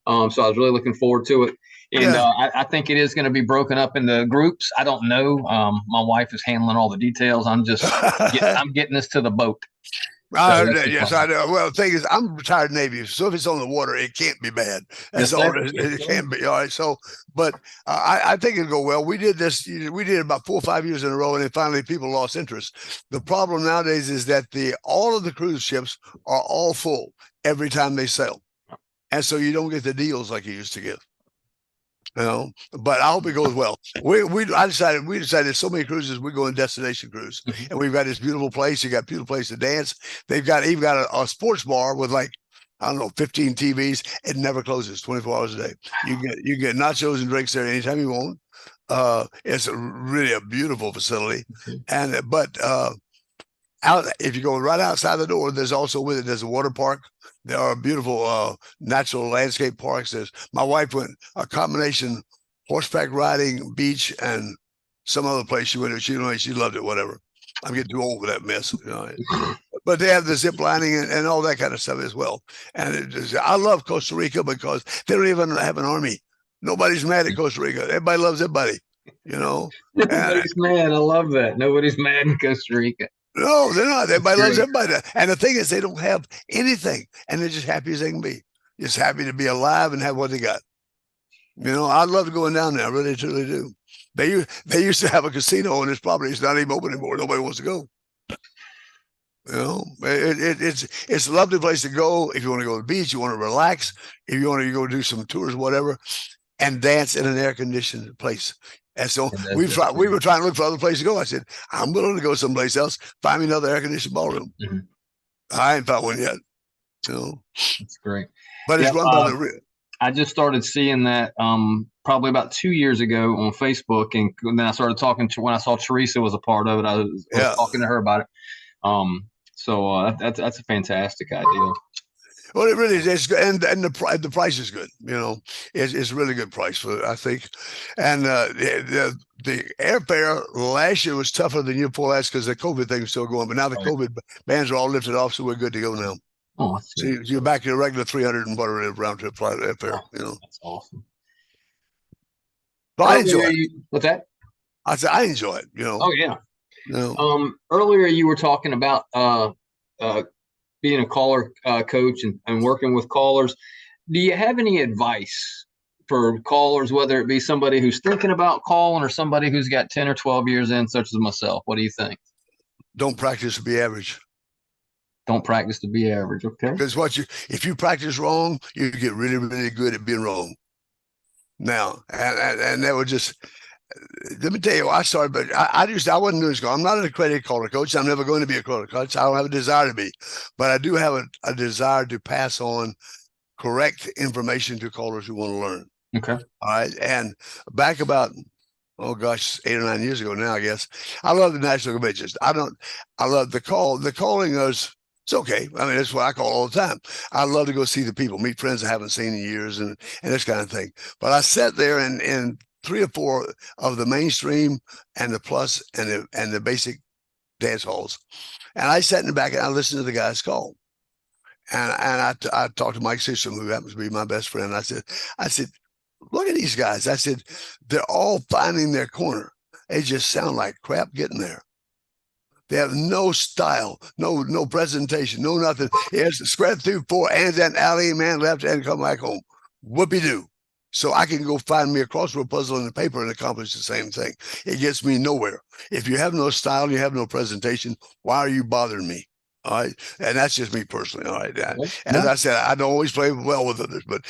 So I was really looking forward to it. And I think it is going to be broken up into groups. I don't know. My wife is handling all the details. I'm just I'm getting us to the boat. Yes, I know. Well, the thing is, I'm retired Navy, so if it's on the water, it can't be bad. That's all. It can't be. All right. So, but I think it'll go well. We did it about 4 or 5 years in a row, and then finally people lost interest. The problem nowadays is that all of the cruise ships are all full every time they sail, and so you don't get the deals like you used to get. But I hope it goes well. We decided so many cruises, we go on destination cruise, and we've got this beautiful place. You got a beautiful place to dance. They've got even got a sports bar with 15 TVs. It never closes 24 hours a day. You get nachos and drinks there anytime you want. It's really a beautiful facility, but out, if you go right outside the door, there's also with it, there's a water park. There are beautiful natural landscape parks. There's, my wife went a combination horseback riding, beach, and some other place she went to. She loved it, whatever. I'm getting too old for that mess. But they have the zip lining and all that kind of stuff as well. And I love Costa Rica because they don't even have an army. Nobody's mad at Costa Rica. Everybody loves everybody, Nobody's mad. I love that. Nobody's mad in Costa Rica. No, they're not. Everybody loves everybody. And the thing is, they don't have anything, and they're just happy as they can be. Just happy to be alive and have what they got. I love going down there. I really, truly do. They used to have a casino on this property. It's not even open anymore. Nobody wants to go. It's a lovely place to go if you want to go to the beach, you want to relax, if you want to go do some tours, whatever, and dance in an air-conditioned place. And so we were trying to look for other places to go. I said, I'm willing to go someplace else. Find me another air-conditioned ballroom. Mm-hmm. I ain't found one yet. That's great. But it's run by the. I just started seeing that probably about 2 years ago on Facebook, and then I started talking to when I saw Teresa was a part of it. I was talking to her about it. So that's a fantastic idea. Well, it really is. It's good. And the price is good. It's a really good price for it, I think. And the airfare last year was tougher than year before last because the COVID thing was still going. But now the COVID bans are all lifted off, so we're good to go now. Oh, so you're back to your regular 300 and whatever round trip flight airfare. That's awesome. But I enjoy it. What's that? I said I enjoy it. Oh yeah. Earlier you were talking about being a caller coach and working with callers. Do you have any advice for callers, whether it be somebody who's thinking about calling or somebody who's got 10 or 12 years in, such as myself? What do you think? Don't practice to be average. Don't practice to be average. Okay. Because if you practice wrong, you get really, really good at being wrong. Now, and that would just. Let me tell you, I started, but I wasn't doing school. I'm not an accredited caller coach. I'm never going to be a caller coach. I don't have a desire to be, but I do have a desire to pass on correct information to callers who want to learn. Okay. All right. And back about, 8 or 9 years ago now, I guess, I love the national conventions. I love the calling is, it's okay. I mean, that's what I call all the time. I love to go see the people, meet friends I haven't seen in years and this kind of thing. But I sat there and 3 or 4 of the mainstream and the plus and the basic dance halls. And I sat in the back and I listened to the guys call. And I talked to Mike Sissom, who happens to be my best friend. I said, look at these guys. I said, they're all finding their corner. They just sound like crap getting there. They have no style, no presentation, no nothing. It's spread through 4 hands and alley, man left and come back home. Whoopie-doo. So I can go find me a crossword puzzle in the paper and accomplish the same thing. It gets me nowhere. If you have no style and you have no presentation, why are you bothering me? All right. And that's just me personally. All right. As I said, I don't always play well with others, but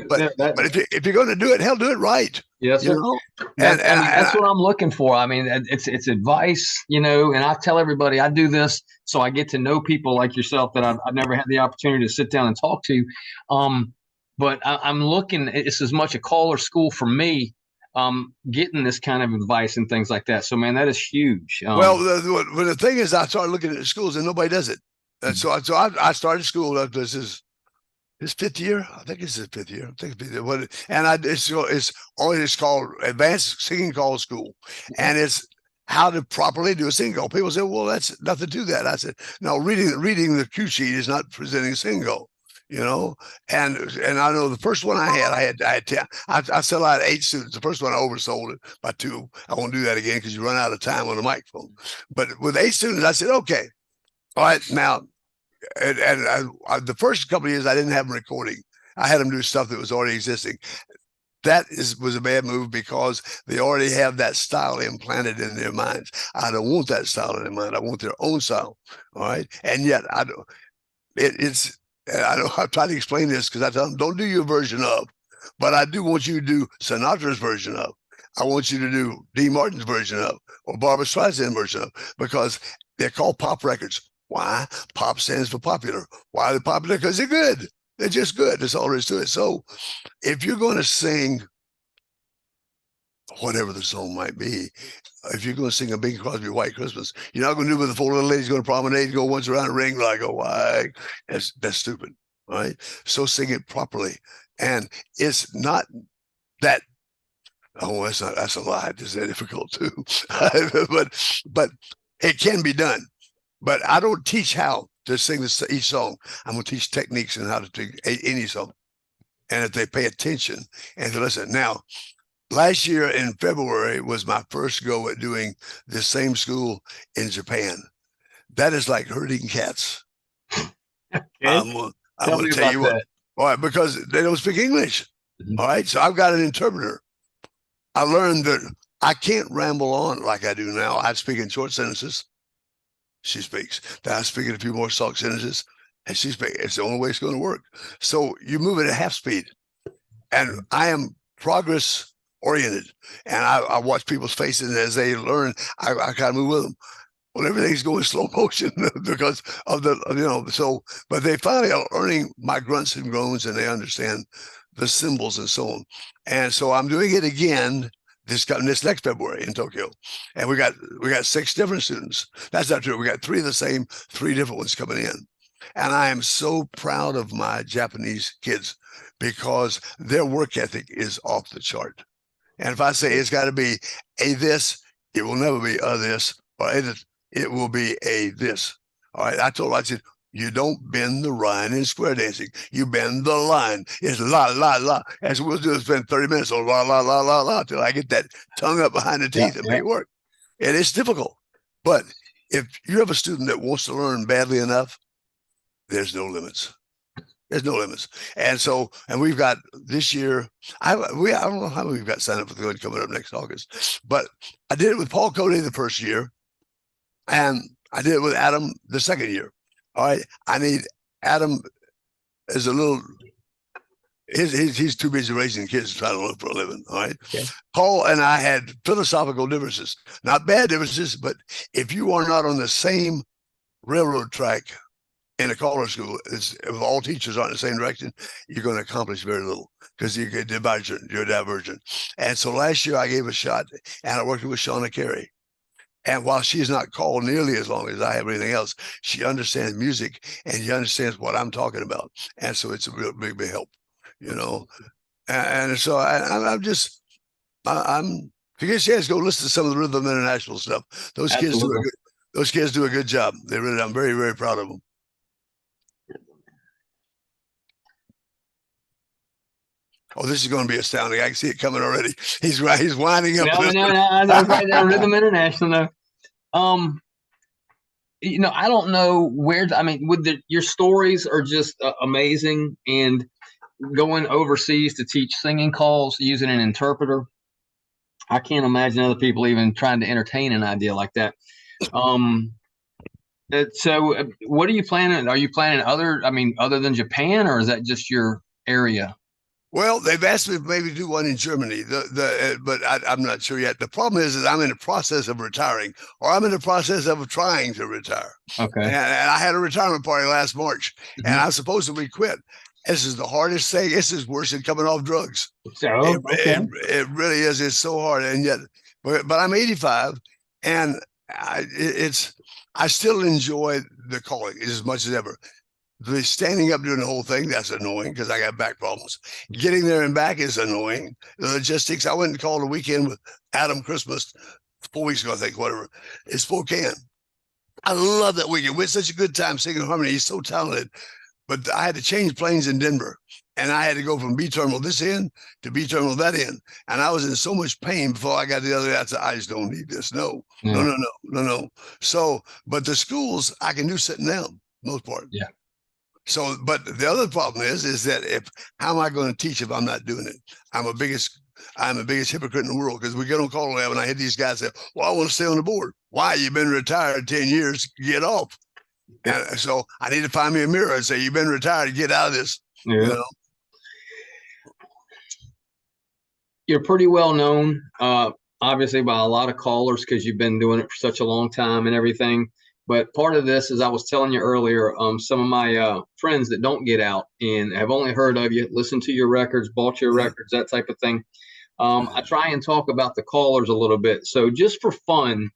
but if you're going to do it, hell, do it right. Yes, sir. That's what I'm looking for. I mean, it's advice, and I tell everybody I do this so I get to know people like yourself that I've never had the opportunity to sit down and talk to. But I'm looking, it's as much a caller school for me, getting this kind of advice and things like that. So, man, that is huge. Well, the thing is, I started looking at schools and nobody does it. And so I started school. This is his 5th year. I think it's his 5th year. I think it's called Advanced Singing Call School. And it's how to properly do a singing call. People say, well, that's nothing to that. I said, no, reading the cue sheet is not presenting a singing call. And I know the first one I had 10. I sell out 8 students. The first one I oversold it by 2. I won't do that again because you run out of time on the microphone. But with 8 students, I said, okay, all right, now, and the first couple of years I didn't have them recording. I had them do stuff that was already existing. That was a bad move because they already have that style implanted in their minds. I don't want that style in their mind. I want their own style. All right, and yet I don't. It's. And I'm trying to explain this because I tell them, don't do your version of, but I do want you to do Sinatra's version of. I want you to do Dean Martin's version of, or Barbra Streisand's version of, because they're called pop records. Why? Pop stands for popular. Why are they popular? Because they're good. They're just good. That's all there is to it. So if you're going to sing whatever the song might be. If you're going to sing a Bing Crosby White Christmas, you're not going to do it with the four little ladies going to promenade, go once around the ring like a why. That's stupid. All right. So sing it properly. And it's not that, oh, that's a lie. It's that difficult too. but it can be done. But I don't teach how to sing each song. I'm going to teach techniques and how to sing any song. And if they pay attention and listen. Now, last year in February was my first go at doing the same school in Japan. That is like herding cats. Okay. I'm going to tell you what. All right, because they don't speak English. Mm-hmm. All right, so I've got an interpreter. I learned that I can't ramble on like I do now. I speak in short sentences. She speaks. Then I speak in a few more short sentences, and she speaks. It's the only way it's going to work. So you move it at half speed, and I am progress oriented, and I watch people's faces as they learn. I kind of move with them. Well, everything's going slow motion because of the, so, but they finally are learning my grunts and groans, and they understand the symbols and so on. And so I'm doing it again this next February in Tokyo. And we got 6 different students. That's not true. We got 3 of the same, 3 different ones coming in. And I am so proud of my Japanese kids because their work ethic is off the chart. And if I say it's got to be a this, it will never be a this, or it will be a this. All right. I told them, I said, you don't bend the line in square dancing. You bend the line. It's la, la, la. As we'll do is spend 30 minutes on la, la, la, la, la, till I get that tongue up behind the teeth and make it work. And it's difficult. But if you have a student that wants to learn badly enough, there's no limits. There's no limits. And so, and we've got this year, I don't know how many we've got signed up for the good coming up next August, but I did it with Paul Cody the first year, and I did it with Adam the second year. All right. I need Adam as a little, he's too busy raising kids to try to look for a living. All right. Okay. Paul and I had philosophical differences, not bad differences, but if you are not on the same railroad track in a caller school, if all teachers aren't in the same direction, you're going to accomplish very little because you get divergent. And so last year I gave a shot, and I worked with Shauna Carey. And while she's not called nearly as long as I have everything else, she understands music and she understands what I'm talking about. And so it's a real big help, And so I'm if you get a chance, go listen to some of the Rhythm International stuff. Those kids do a good job. They really, I'm very, very proud of them. Oh, this is going to be astounding. I can see it coming already. He's winding up. No. I was right down Rhythm International. I don't know where. Your stories are just amazing, and going overseas to teach singing calls using an interpreter, I can't imagine other people even trying to entertain an idea like that. So, what are you planning? Are you planning other than Japan, or is that just your area? Well, they've asked me to maybe do one in Germany, but I'm not sure yet. The problem is that I'm in the process of retiring, or I'm in the process of trying to retire. Okay. And I had a retirement party last March, and I supposedly quit. This is the hardest thing. This is worse than coming off drugs. So it really is. It's so hard, and yet, but I'm 85, and I still enjoy the calling as much as ever. The standing up doing the whole thing, that's annoying because I got back problems. Getting there and back is annoying. The logistics, I went and called a weekend with Adam Christmas 4 weeks ago, I think, whatever. It's Spokane. I love that weekend. We had such a good time singing harmony. He's so talented. But I had to change planes in Denver. And I had to go from B terminal this end to B terminal that end. And I was in so much pain before I got to the other end. I said, I just don't need this. No. So, but the schools, I can do sitting down, most part. Yeah. So, but the other problem is that how am I going to teach if I'm not doing it? I'm the biggest hypocrite in the world because we get on call lab and I hit these guys say, well, I want to stay on the board. Why? You've been retired 10 years, get off. And so I need to find me a mirror and say, you've been retired, get out of this. Yeah. You're pretty well known, obviously by a lot of callers because you've been doing it for such a long time and everything. But part of this, as I was telling you earlier, some of my friends that don't get out and have only heard of you, listened to your records, bought your records, that type of thing. I try and talk about the callers a little bit. So just for fun,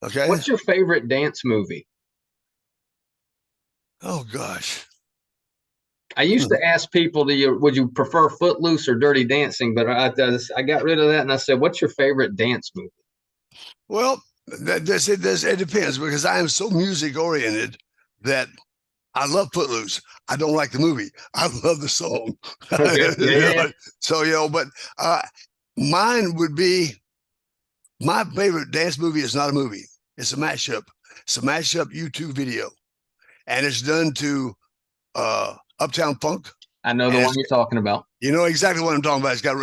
Okay. what's your favorite dance movie? Oh gosh. I used to ask people, would you prefer Footloose or Dirty Dancing? But I got rid of that and I said, what's your favorite dance movie? Well, it depends because I am so music oriented that I love Footloose. I don't like the movie. I love the song. Okay. Yeah. So, but uh, mine would be my favorite dance movie is not a movie. It's a mashup. It's a mashup YouTube video. And it's done to Uptown Funk. I know the one you're talking about. You know exactly what I'm talking about. It's got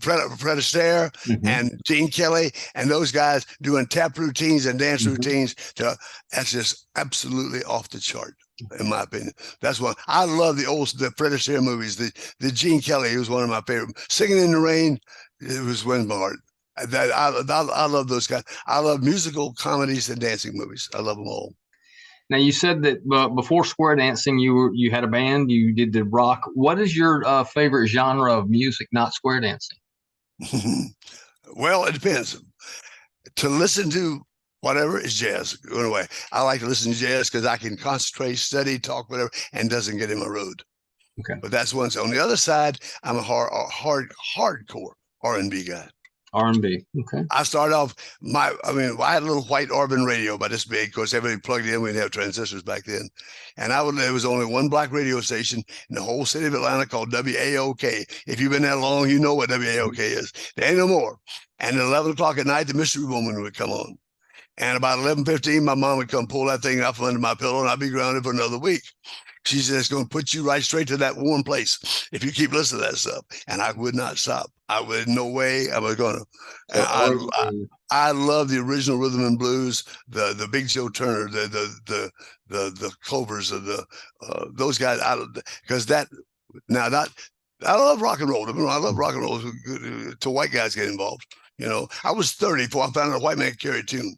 Fred Astaire and Gene Kelly and those guys doing tap routines and dance routines. That's just absolutely off the chart, in my opinion. That's one. I love the Fred Astaire movies. The Gene Kelly, he was one of my favorite. Singing in the Rain, it was wins my heart. I love those guys. I love musical comedies and dancing movies. I love them all. Now you said that before square dancing, you had a band. You did the rock. What is your favorite genre of music, not square dancing? Well, it depends. To listen to whatever is jazz. Anyway, I like to listen to jazz because I can concentrate, study, talk, whatever, and doesn't get in my road. Okay. But that's one. So on the other side, I'm a hardcore R&B guy. R&B. Okay. I started off I had a little white Orban radio about this big because everybody plugged in. We didn't have transistors back then. And there was only one black radio station in the whole city of Atlanta called WAOK. If you've been that long, you know what WAOK is. There ain't no more. And at 11 o'clock at night, the Mystery Woman would come on. And about 11:15, my mom would come pull that thing out from under my pillow and I'd be grounded for another week. She said, it's going to put you right straight to that warm place if you keep listening to that stuff. And I would not stop. I would, no way I was going to. I love the original rhythm and blues, the Big Joe Turner, the Clovers, of those guys. Because that now that I love rock and roll. I love rock and roll till white guys get involved. I was 30 before I found out a white man could carry a tune.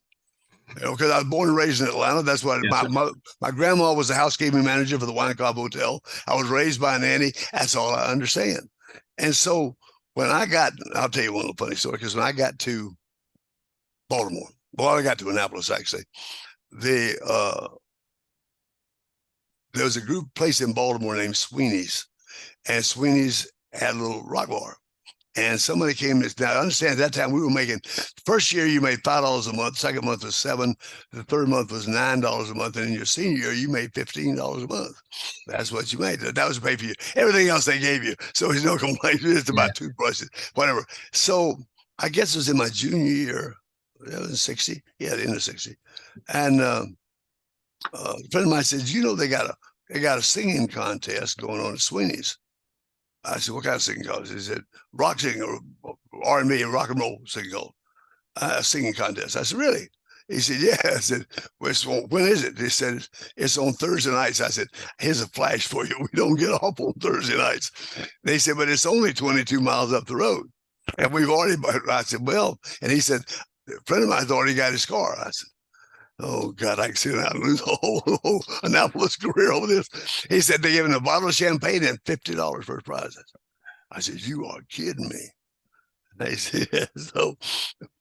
Because I was born and raised in Atlanta. That's why my grandma was the housekeeping manager for the Wine Club Hotel. I was raised by a nanny. That's all I understand. And so I'll tell you one little funny story, because when I got to Baltimore, I got to Annapolis, actually, there was a group place in Baltimore named Sweeney's, and Sweeney's had a little rock bar. And somebody came. Now, I understand at that time we were making. First year you made $5 a month. Second month was $7. The third month was $9 a month. And in your senior year, you made $15 a month. That's what you made. That was paid for you. Everything else they gave you. So there's no complaint. It's about toothbrushes, whatever. So I guess it was in my junior year. It was 60. Yeah, the end of 60. And a friend of mine said, they got a singing contest going on at Sweeney's. I said, what kind of singing contest? He said, rock singing, or R&B and rock and roll singing contest. I said, really? He said, yeah. I said, when is it? He said, it's on Thursday nights. I said, here's a flash for you. We don't get off on Thursday nights. They said, but it's only 22 miles up the road. And I said, well, and he said, a friend of mine's already got his car. I said, oh God, I can see that. I lose the whole Annapolis career over this. He said they gave him a bottle of champagne and $50 for his prize. I said, you are kidding me. They said, yeah. So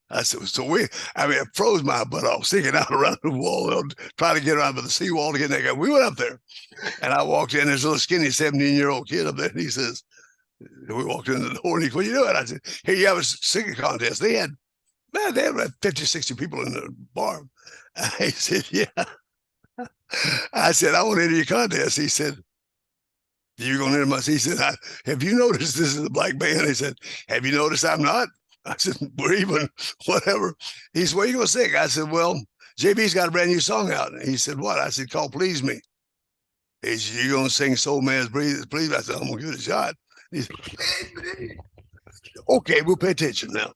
I said, it froze my butt off, sticking out around the wall, trying to get around by the seawall to get that guy. We went up there, and I walked in. There's a little skinny 17-year-old kid up there, and he says, we walked in the door, and he, what are you doing? I said, here, you have a singing contest. They had 50, 60 people in the bar. I said, yeah. I said, I want to enter your contest. He said, you're going to enter my, he said, have you noticed this is a black band? He said, have you noticed I'm not? I said, we're even, whatever. He said, what are you going to sing? I said, well, JB's got a brand new song out. And he said, what? I said, called Please Me. He said, you're going to sing Soul Man's Please? I said, I'm going to give it a shot. He said, okay, we'll pay attention now.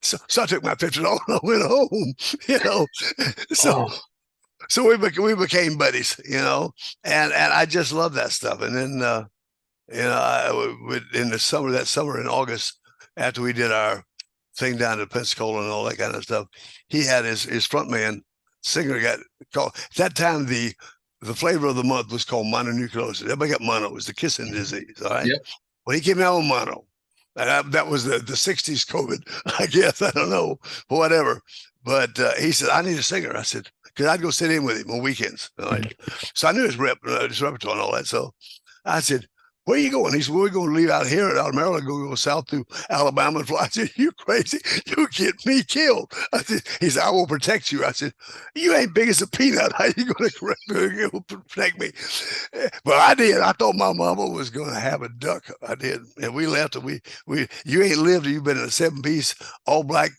so I took my $50 and I went home, So we became buddies, and I just love that stuff. And then, in the summer, in August, after we did our thing down to Pensacola and all that kind of stuff, he had his front man singer got called. At that time, the flavor of the month was called mononucleosis. Everybody got mono. It was the kissing disease. All right. Yep. Well, he came out with mono. That was the 60s COVID, I guess. I don't know, whatever. But he said, I need a singer. I said, because I'd go sit in with him on weekends. Like, so I knew his repertoire and all that. So I said, where are you going? He said, well, we're going to leave out here out of Maryland, go south through Alabama and fly. I said, you crazy? You get me killed. I said, he said, I will protect you. I said, you ain't big as a peanut. How you going to protect me? But I did. I thought my mama was going to have a duck. I did. And we left. And you ain't lived. You've been in a 7-piece all black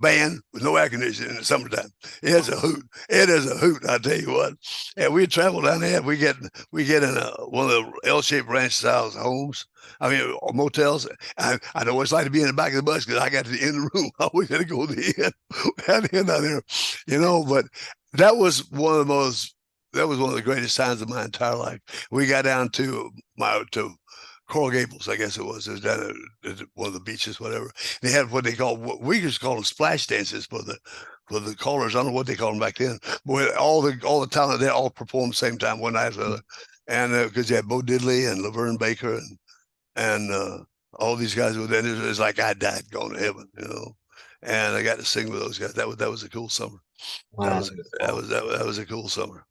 band with no air conditioning in the summertime. It's a hoot. It is a hoot. I tell you what. And we travel down there. We get in one of the L-shaped ranch style homes. I mean, motels. I know what it's like to be in the back of the bus because I got to the end of the room. I always had to go to the end. Had to end out there, But that was one of the most. That was one of the greatest times of my entire life. We got down to Coral Gables, I guess it was. It was down at one of the beaches, whatever. They had what we just call them splash dances for the callers. I don't know what they called them back then. But all the talent, they all performed the same time one night after the other. And because you had Bo Diddley and Laverne Baker and all these guys were there. It was like I died going to heaven, And I got to sing with those guys. That was a cool summer. Wow. That was a cool summer.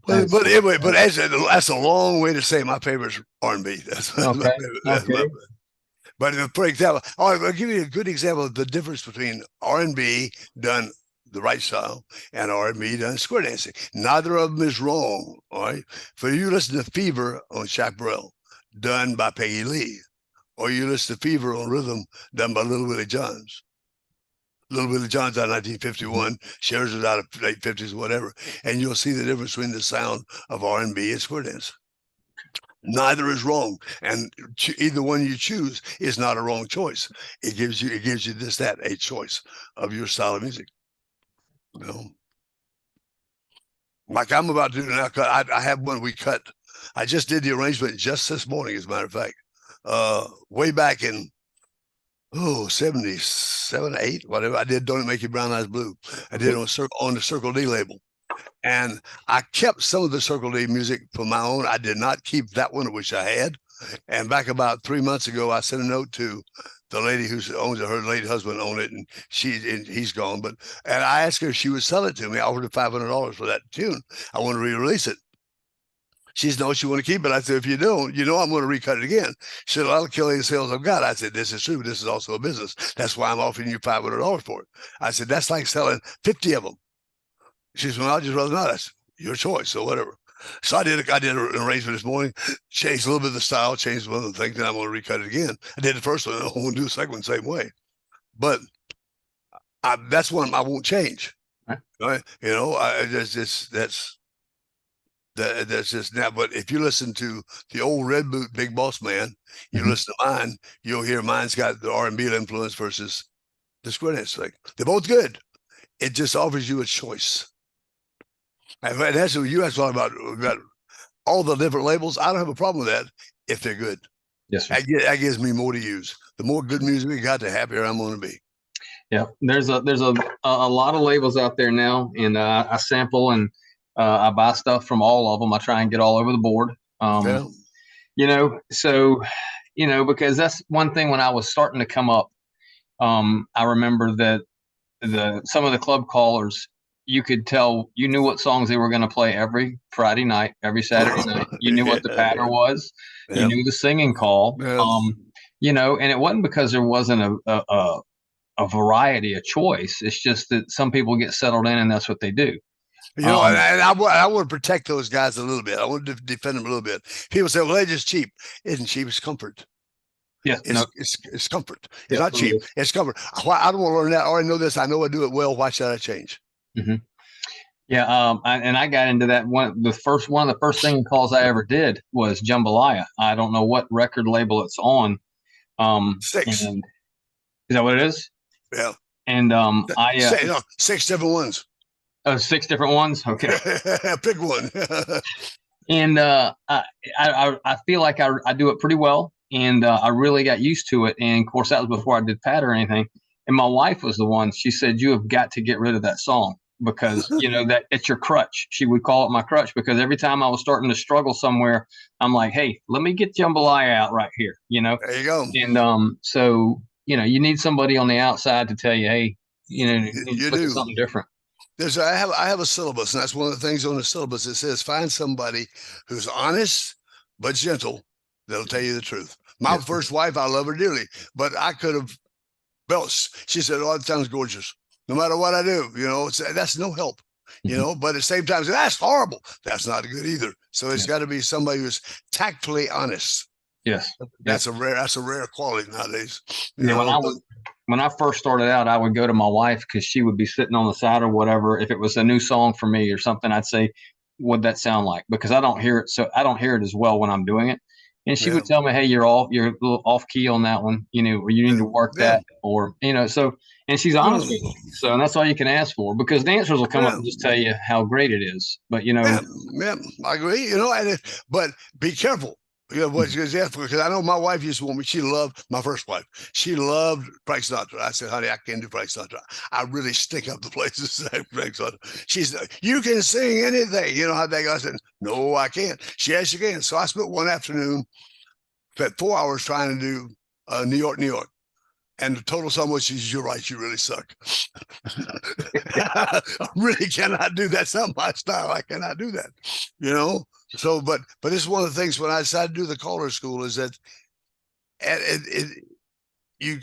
That's But anyway, that's a long way to say my favorite is R&B. That's my okay. favorite. But for example, I'll give you a good example of the difference between R&B done the right style and R&B done square dancing. Neither of them is wrong. All right. For you listen to Fever on Shaq Burrell, done by Peggy Lee, or you listen to Fever on Rhythm, done by Little Willie Johns. Little Willie Johns out of 1951, Cher's was out of late 50s, whatever, and you'll see the difference between the sound of R&B and square dance. Neither is wrong, and either one you choose is not a wrong choice. It gives you a choice of your style of music. Like I'm about to do now. I have one we cut. I just did the arrangement just this morning, as a matter of fact. Way back in 77, 8, whatever. I did Don't It Make Your Brown Eyes Blue. I did it on the Circle D label. And I kept some of the Circle D music for my own. I did not keep that one, which I had. And back about 3 months ago, I sent a note to the lady who owns it. Her late husband owned it, and he's gone. And I asked her if she would sell it to me. I offered her $500 for that tune. I want to re-release it. She said, no, she want to keep it. I said, if you don't, I'm going to recut it again. She said, I'll kill any sales I've got. I said, this is true. This is also a business. That's why I'm offering you $500 for it. I said, that's like selling 50 of them. She said, well, I'd just rather not. I said, your choice, or whatever. So I did an arrangement this morning, changed a little bit of the style, changed one of the things, and I'm going to recut it again. I did the first one, and I'm going to do the second one the same way. But that's one I won't change. Right? That's just now. But if you listen to the old Red Boot Big Boss Man, you listen to mine, you'll hear mine's got the R&B influence versus the square dance thing. They're both good. It just offers you a choice. And that's what you guys talk about all the different labels. I don't have a problem with that if they're good. Yes, sir. That gives me more to use. The more good music we got, the happier I'm going to be. Yeah, there's a lot of labels out there now, and I sample and I buy stuff from all of them. I try and get all over the board. Because that's one thing when I was starting to come up. I remember that some of the club callers, you could tell, you knew what songs they were going to play every Friday night, every Saturday night. You knew what the pattern was. Yep. You knew the singing call. Yep. And it wasn't because there wasn't a variety, a choice. It's just that some people get settled in, and that's what they do. And I want to protect those guys a little bit. I want to defend them a little bit. People say, well, they're just cheap. It isn't cheap. It's comfort. Yeah, it's comfort. It's not cheap. It's comfort. I don't want to learn that. I already know this. I know I do it well. Why should I change? Mm-hmm. Yeah, I got into that one of the first singing calls I ever did was Jambalaya. I don't know what record label it's on. 6. Is that what it is? Yeah. And 6 different ones. Oh, 6 different ones. Okay. Pick one. And I feel like I do it pretty well, and I really got used to it. And of course, that was before I did Pat or anything. And my wife was the one. She said, "You have got to get rid of that song because, you know, that it's your crutch. She would call it my crutch because every time I was starting to struggle somewhere, I'm like, hey, let me get jambalaya out right here, you know? There you go. And so, you know, you need somebody on the outside to tell you, hey, you know, you need to You look at do. something different. I have a syllabus, and that's one of the things on the syllabus. It says find somebody who's honest but gentle that'll tell you the truth. My Yes. first wife, I love her dearly, but I could have belched. She said, "Oh, it sounds gorgeous." No matter what I do, you know, that's no help, you know. But at the same time, that's horrible. That's not good either. So it's got to be somebody who's tactfully honest. Yes. That's a rare quality nowadays. You Yeah, know, when I first started out, I would go to my wife because she would be sitting on the side or whatever. If it was a new song for me or something, I'd say, "What'd that sound like?" Because I don't hear it, so I don't hear it as well when I'm doing it. And she yeah, would tell me, "Hey, you're a little off key on that one, you know, or you need to work yeah, that, or you know." So, and she's no, honest with you, so and that's all you can ask for because dancers will come up yeah. and just tell you how great it is. But you know, Yeah, yeah, I agree. You know, but be careful. You know what you ask for, because I know my wife used to want me. She loved my first wife. She loved Frank Sinatra. I said, "Honey, I can't do Frank Sinatra. I really stink up the places." Frank Sinatra. She said, "You can sing anything." You know how that goes. I said, "No, I can't." She yes, she can. So I spent one afternoon, spent 4 hours trying to do New York, New York. And the total sum was, "You're right, you really suck." I really cannot do that. That's not my style. I cannot do that. You know. So, but it's one of the things when I decided to do the caller school is that you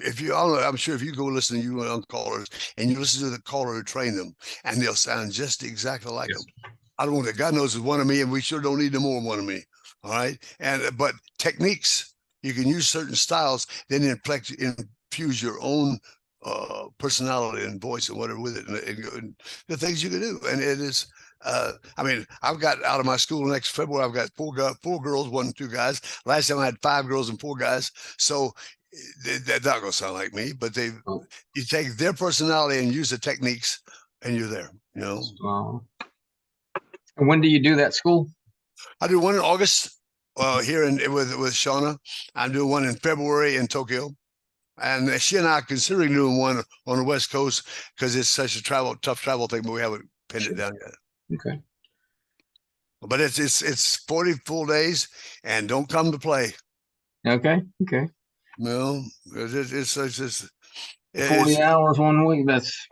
if you all I'm sure if you go listen to you on callers and you listen to the caller who train them and they'll sound just exactly like yes. them. I don't want that. God knows there's one of me, and we sure don't need no more one of me. All right. And but techniques, you can use certain styles, then infuse your own personality and voice and whatever with it, and the things you can do. And it is. I mean, I've got out of my school next February. I've got four girls, 1 and 2 guys. Last time I had 5 girls and 4 guys. So they're not going to sound like me, but Oh, you take their personality and use the techniques, and you're there. You know. when do you do that school? I do one in August here with Shauna. I'm doing one in February in Tokyo. And she and I are considering doing one on the West Coast because it's such a tough travel thing, but we haven't pinned it down yet. Okay. But it's 40 full days, and don't come to play. Okay. Okay. No, it's just 40 hours 1 week. That's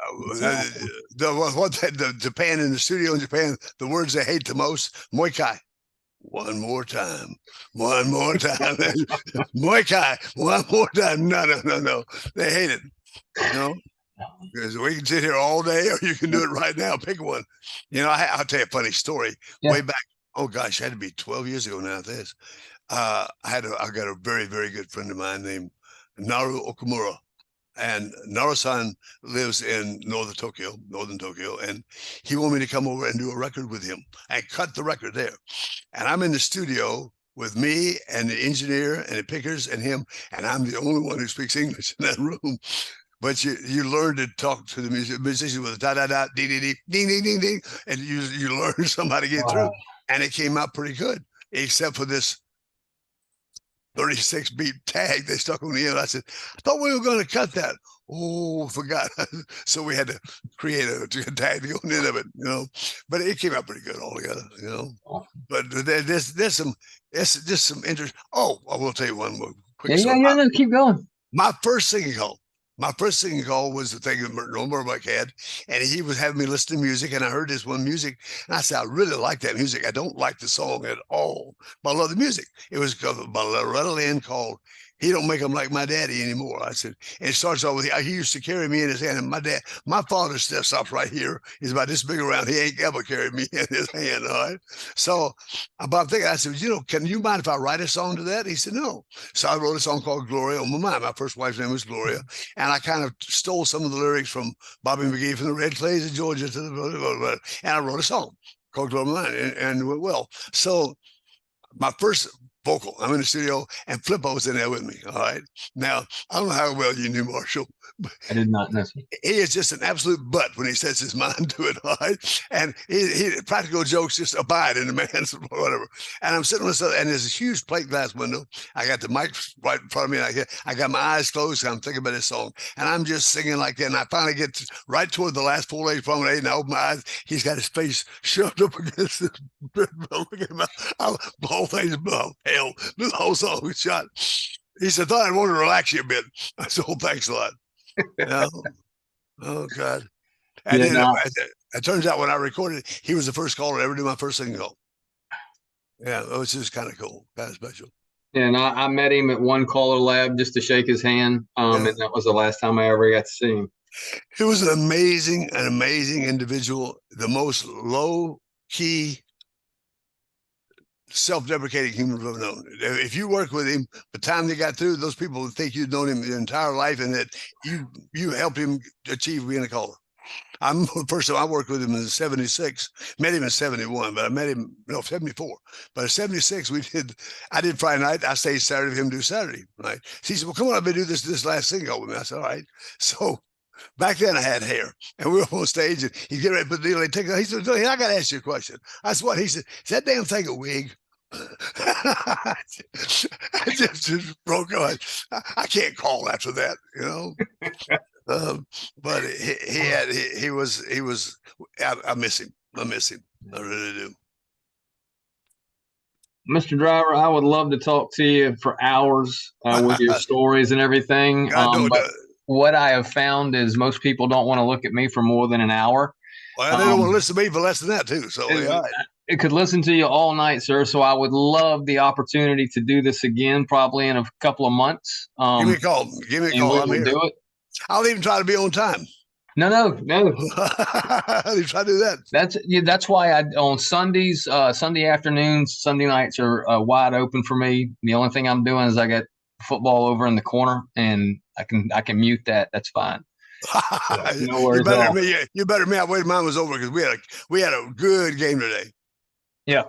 the Japan in the studio in Japan. The words they hate the most: Muay Thai. One more time. One more time. Muay Thai. One more time. No. They hate it. You know, because we can sit here all day, or you can do it right now. Pick one. You know, I'll tell you a funny story. Yeah. Way back, oh gosh, it had to be 12 years ago now. I got a very, very good friend of mine named Naru Okamura. And Naru-san lives in northern Tokyo, and he wanted me to come over and do a record with him and cut the record there. And I'm in the studio with me and the engineer and the pickers and him, and I'm the only one who speaks English in that room. But you learn to talk to the musician with a da da da dee dee dee ding ding ding ding, and you learn somebody to get through. And it came out pretty good, except for this 36 beat tag they stuck on the end. I said, "I thought we were going to cut that." Oh, forgot. So we had to create a tag to go on the end of it, you know. But it came out pretty good altogether, you know. But there's just some interest. Oh, I will tell you one more quick story. No, keep going. My first singing call was the thing that Merton Murbuck had, and he was having me listen to music, and I heard this one music, and I said, "I really like that music. I don't like the song at all, but I love the music." It was by Loretta Lynn called "He Don't Make 'Em Like My Daddy Anymore." I said, and it starts off with, he used to carry me in his hand, and my father's step stops right here. He's about this big around. He ain't ever carried me in his hand, all right? So I'm thinking, I said, "Can you mind if I write a song to that?" He said, "No." So I wrote a song called Gloria on my mind. My first wife's name was Gloria. And I kind of stole some of the lyrics from Bobby McGee, from the Red Clays of Georgia to the, and I wrote a song called Gloria on My Mind, and it went well. So my first vocal. I'm in the studio, and Flippo's in there with me. All right. Now, I don't know how well you knew Marshall. I did not know. He is just an absolute butt when he sets his mind to it. All right. And he practical jokes just abide in the man's whatever. And I'm sitting with and there's a huge plate glass window. I got the mic right in front of me. And I got my eyes closed. And I'm thinking about this song. And I'm just singing like that. And I finally get right toward the last 4 legs promenade. And I open my eyes. He's got his face shoved up against this. Look at him. The whole thing's hell. The whole song was shot. He said, "Thought I'd want to relax you a bit." I said, "Oh, thanks a lot." Oh God! And then it turns out when I recorded, he was the first caller to ever do my first single. Yeah, it was just kind of cool, kind of special. And I met him at one caller lab just to shake his hand, and that was the last time I ever got to see him. He was an amazing individual. The most low key, self-deprecating human I've ever known. If you work with him, the time they got through, those people would think you'd known him your entire life and that you helped him achieve being a caller. I'm the first time I worked with him in '76, met him in '71, but I met him, '74. But in '76, I did Friday night, I stayed Saturday for him to do Saturday, right? So he said, "Well, come on up and do this last single with me." I said, "All right." So back then I had hair, and we were on stage, and he'd get ready to put the deal. He said, "I got to ask you a question." I said, "What?" He said, "Is that damn thing a wig?" I just broke out. I can't call after that, but he was. I miss him. I miss him. I really do. Mr. Driver, I would love to talk to you for hours with your stories and everything. But what I have found is most people don't want to look at me for more than an hour. Well, they don't want to listen to me for less than that too. So it could listen to you all night, sir. So I would love the opportunity to do this again, probably in a couple of months. Give me a call. Give me a call. I'm here. Do it. I'll even try to be on time. No. I'll even try to do that. That's why on Sundays, Sunday afternoons, Sunday nights are wide open for me. The only thing I'm doing is I got football over in the corner, and I can mute that. That's fine. No worries. You better me. I waited. Mine was over because we had a good game today. Yeah.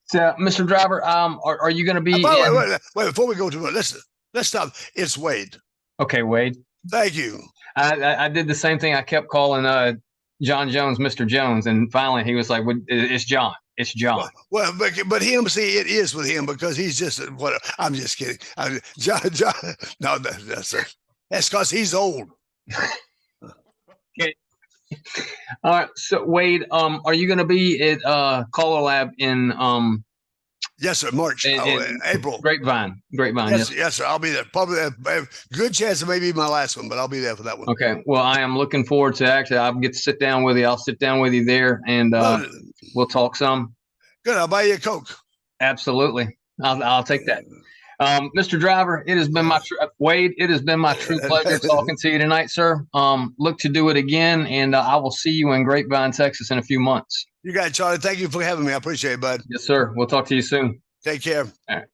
So, Mr. Driver, are you going to be? Wait! Before we go to it, let's stop. It's Wade. Okay, Wade. Thank you. I did the same thing. I kept calling John Jones Mr. Jones, and finally he was like, "It's John. It's John." Well, but him, see, it is with him because he's just what? I'm just kidding. John. No, that's because he's old. Okay. All right. So Wade, are you going to be at Caller Lab in Yes, sir. March, April. Grapevine. Yes, sir. I'll be there. Probably a good chance it may be my last one, but I'll be there for that one. Okay. Well, I am looking forward to I'll get to sit down with you. I'll sit down with you there, and we'll talk some. Good. I'll buy you a Coke. Absolutely. I'll take that. Mr. Driver, it has been Wade. It has been my true pleasure talking to you tonight, sir. Look to do it again, and I will see you in Grapevine, Texas, in a few months. You got it, Charlie. Thank you for having me. I appreciate it, bud. Yes, sir. We'll talk to you soon. Take care. All right.